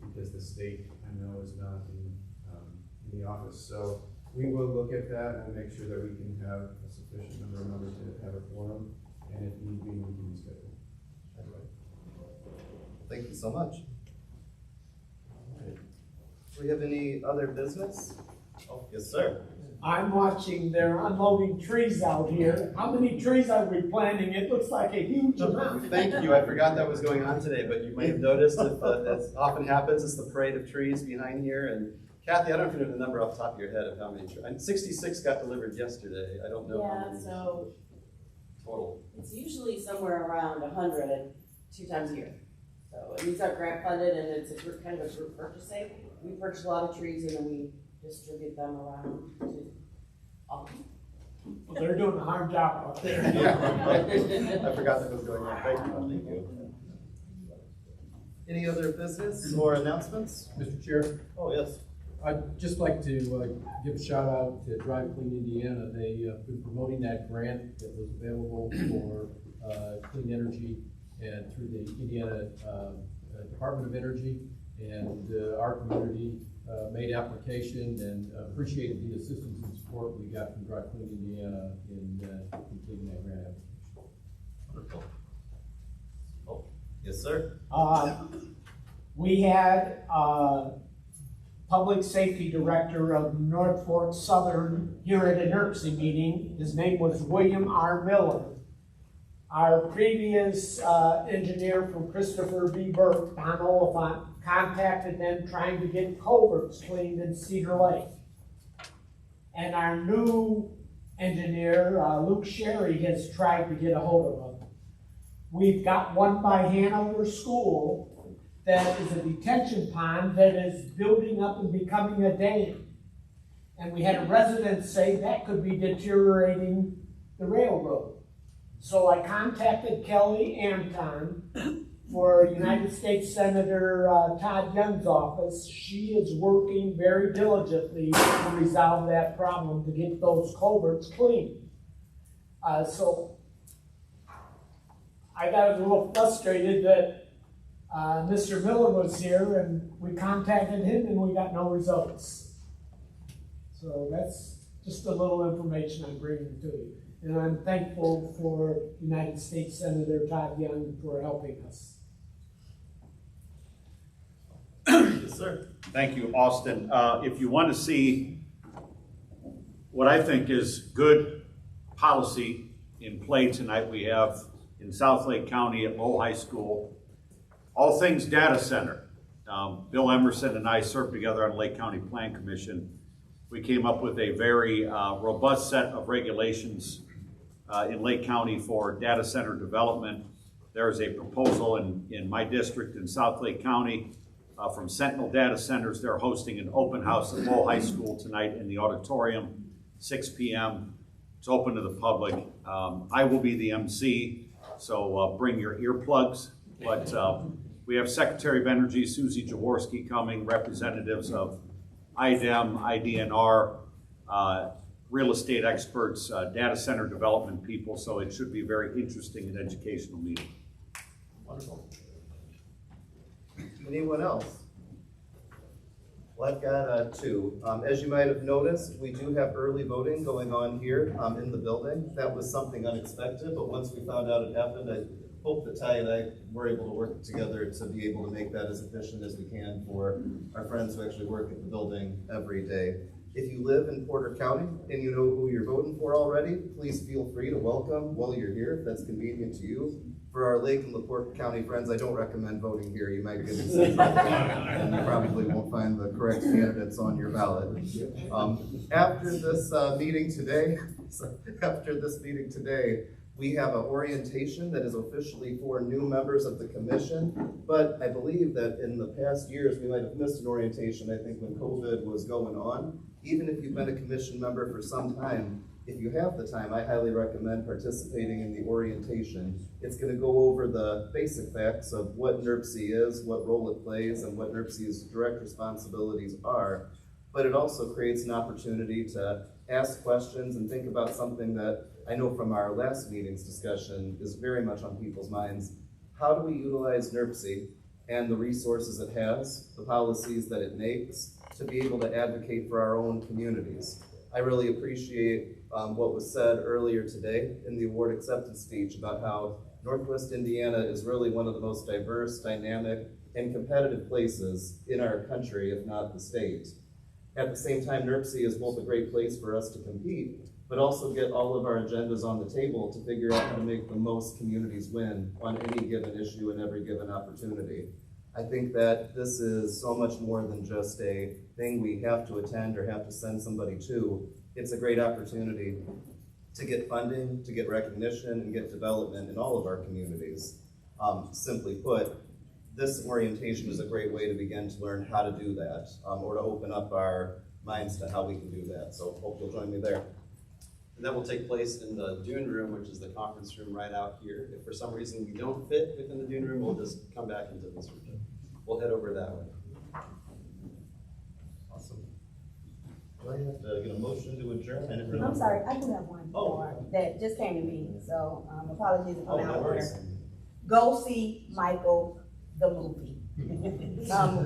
[SPEAKER 11] because the state, I know, is not in the office. So we will look at that and make sure that we can have a sufficient number of members to have a quorum, and if need be, we can reschedule.
[SPEAKER 10] Thank you so much. Do we have any other business? Oh, yes, sir.
[SPEAKER 4] I'm watching, they're unloading trees out here. How many trees are we planting? It looks like a huge amount.
[SPEAKER 6] Thank you. I forgot that was going on today, but you may have noticed, as often happens, it's the parade of trees behind here. And Kathy, I don't know if you know the number off the top of your head of how many trees. 66 got delivered yesterday. I don't know how many.
[SPEAKER 20] So
[SPEAKER 6] total.
[SPEAKER 20] it's usually somewhere around 100 2 times a year. So and these are grant funded, and it's a group, kind of a group purchasing. We purchase a lot of trees and then we distribute them around to all.
[SPEAKER 4] Well, they're doing a hard job out there.
[SPEAKER 6] I forgot that was going on. Thank you.
[SPEAKER 10] Thank you. Any other business or announcements?
[SPEAKER 21] Mr. Chair?
[SPEAKER 10] Oh, yes.
[SPEAKER 21] I'd just like to give a shout out to Drive Clean Indiana. They have been promoting that grant that was available for clean energy and through the Indiana Department of Energy, and our community made application and appreciated the assistance and support we got from Drive Clean Indiana in completing that grant application.
[SPEAKER 10] Oh, yes, sir.
[SPEAKER 4] We had Public Safety Director of North Fork Southern here at an NERC meeting. His name was William R. Miller. Our previous engineer from Christopher B. Burke, Don Oliphant, contacted them trying to get culverts cleaned in Cedar Lake. And our new engineer, Luke Sherry, has tried to get a hold of them. We've got one by Hanover School that is a detention pond that is building up and becoming a dam. And we had a resident say that could be deteriorating the railroad. So I contacted Kelly Anton for United States Senator Todd Young's office. She is working very diligently to resolve that problem, to get those culverts clean. So I got a little frustrated that Mr. Miller was here, and we contacted him and we got no results. So that's just a little information I'm bringing to you. And I'm thankful for United States Senator Todd Young for helping us.
[SPEAKER 10] Yes, sir.
[SPEAKER 16] Thank you, Austin. If you want to see what I think is good policy in play tonight, we have in South Lake County at Lowell High School. All things data center. Bill Emerson and I served together on Lake County Plan Commission. We came up with a very robust set of regulations in Lake County for data center development. There is a proposal in my district in South Lake County from Sentinel Data Centers. They're hosting an open house at Lowell High School tonight in the auditorium, 6 p.m. It's open to the public. I will be the MC, so bring your earplugs. But we have Secretary of Energy Susie Jaworski coming, representatives of IDEM, IDNR, real estate experts, data center development people, so it should be a very interesting and educational meeting.
[SPEAKER 10] Wonderful. Anyone else? Well, I've got two. As you might have noticed, we do have early voting going on here in the building. That was something unexpected, but once we found out it happened, I hope that Ty and I were able to work together to be able to make that as efficient as we can for our friends who actually work at the building every day. If you live in Porter County and you know who you're voting for already, please feel free to welcome while you're here, if that's convenient to you. For our Lake and LaPorte County friends, I don't recommend voting here. You might get excited and you probably won't find the correct candidates on your ballot. After this meeting today, we have an orientation that is officially for new members of the commission, but I believe that in the past years, we might have missed an orientation, I think when COVID was going on. Even if you've been a commission member for some time, if you have the time, I highly recommend participating in the orientation. It's gonna go over the basic facts of what NERC is, what role it plays, and what NERC's direct responsibilities are. But it also creates an opportunity to ask questions and think about something that I know from our last meeting's discussion is very much on people's minds. How do we utilize NERC and the resources it has, the policies that it makes, to be able to advocate for our own communities? I really appreciate what was said earlier today in the award acceptance speech about how Northwest Indiana is really one of the most diverse, dynamic, and competitive places in our country, if not the state. At the same time, NERC is both a great place for us to compete, but also get all of our agendas on the table to figure out how to make the most communities win on any given issue and every given opportunity. I think that this is so much more than just a thing we have to attend or have to send somebody to. It's a great opportunity to get funding, to get recognition, and get development in all of our communities. Simply put, this orientation is a great way to begin to learn how to do that, or to open up our minds to how we can do that. So hope you'll join me there.
[SPEAKER 6] And that will take place in the Dune Room, which is the conference room right out here. If for some reason we don't fit within the Dune Room, we'll just come back into this room. We'll head over that way.
[SPEAKER 10] Awesome. Do I have to get a motion to adjourn?
[SPEAKER 3] I'm sorry, I do have one more that just came to me, so apologies if I'm out of order. Go see Michael the movie.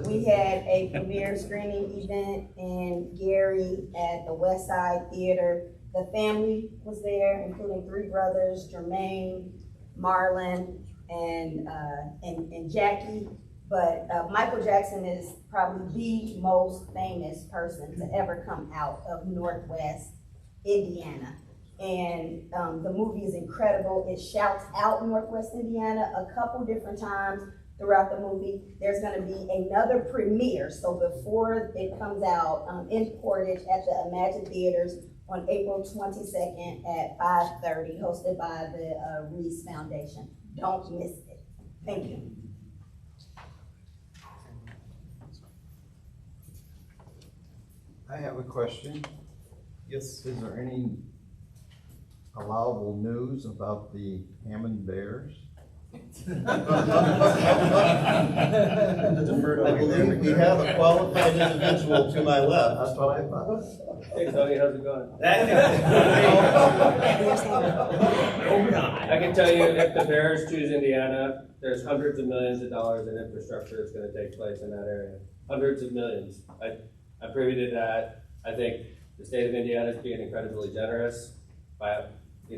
[SPEAKER 3] We had a premiere screening event in Gary at the West Side Theater. The family was there, including three brothers, Jermaine, Marlon, and Jackie. But Michael Jackson is probably the most famous person to ever come out of Northwest Indiana. And the movie is incredible. It shouts out Northwest Indiana a couple different times throughout the movie. There's gonna be another premiere, so before it comes out in Portage at the Imagine Theaters on April 22nd at 5:30, hosted by the Reese Foundation. Don't miss it. Thank you.
[SPEAKER 7] I have a question.
[SPEAKER 10] Yes.
[SPEAKER 7] Is there any allowable news about the Hammond Bears?
[SPEAKER 10] I believe we have a qualified individual to my left.
[SPEAKER 7] That's what I thought.
[SPEAKER 15] Hey Tony, how's it going? I can tell you, if the Bears choose Indiana, there's hundreds of millions of dollars in infrastructure that's going to take place in that area. Hundreds of millions. I'm privy to that. I think the state of Indiana is being incredibly generous by,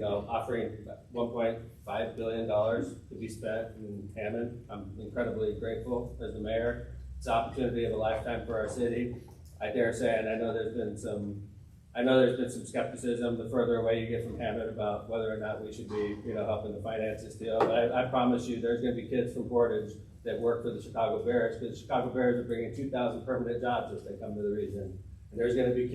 [SPEAKER 15] offering $1.5 billion to be spent in Hammond. I'm incredibly grateful as the mayor. It's an opportunity of a lifetime for our city. I dare say, and I know there's been some I know there's been some skepticism the further away you get from Hammond about whether or not we should be, helping to finance this deal. But I promise you, there's gonna be kids from Portage that work for the Chicago Bears, because the Chicago Bears are bringing 2,000 permanent jobs if they come to the region. And there's gonna be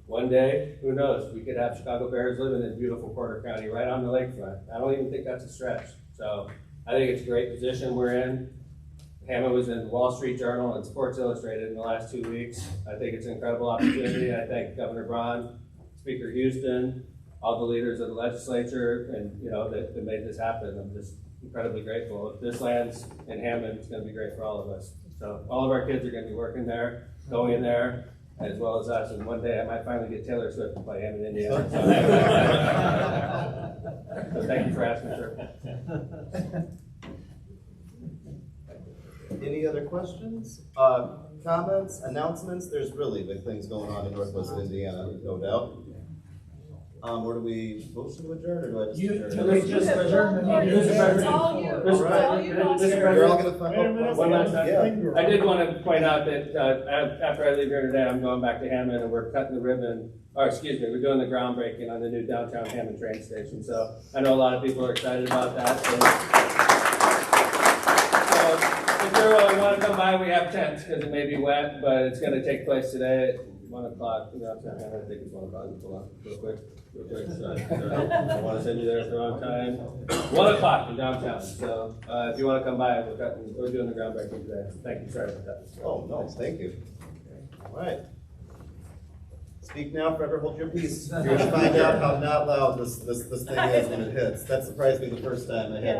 [SPEAKER 15] one day, who knows, we could have Chicago Bears living in beautiful Porter County, right on the lakefront. I don't even think that's a stretch. So I think it's a great position we're in. Hammond was in the Wall Street Journal and Sports Illustrated in the last 2 weeks. I think it's an incredible opportunity. I thank Governor Braun, Speaker Houston, all the leaders of the legislature, and that made this happen. I'm just incredibly grateful. If this lands in Hammond, it's going to be great for all of us. So all of our kids are going to be working there, going there, as well as us. And one day I might finally get Taylor Swift to play Hammond, Indiana. So thank you for asking, sir.
[SPEAKER 10] Any other questions, comments, announcements? There's really big things going on in Northwest Indiana, no doubt. Or do we motion to adjourn, or do I just adjourn?
[SPEAKER 15] It's all you.
[SPEAKER 10] You're all gonna find.
[SPEAKER 15] One last time. I did want to point out that after I leave here today, I'm going back to Hammond, and we're cutting the ribbon. Or excuse me, we're doing the groundbreaking on the new downtown Hammond train station. So I know a lot of people are excited about that. So if you want to come by, we have tents because it may be wet, but it's going to take place today at 1 o'clock. I think it's 1 o'clock. Hold on, real quick. Sorry. I want to send you there at the wrong time. 1 o'clock in downtown. So if you want to come by, we're doing the groundbreaking today. Thank you. Sorry about that.
[SPEAKER 10] Oh, no, thank you. All right. Speak now, forever hold your peace. You're going to find out how not loud this thing is when it hits. That surprised me the first time I had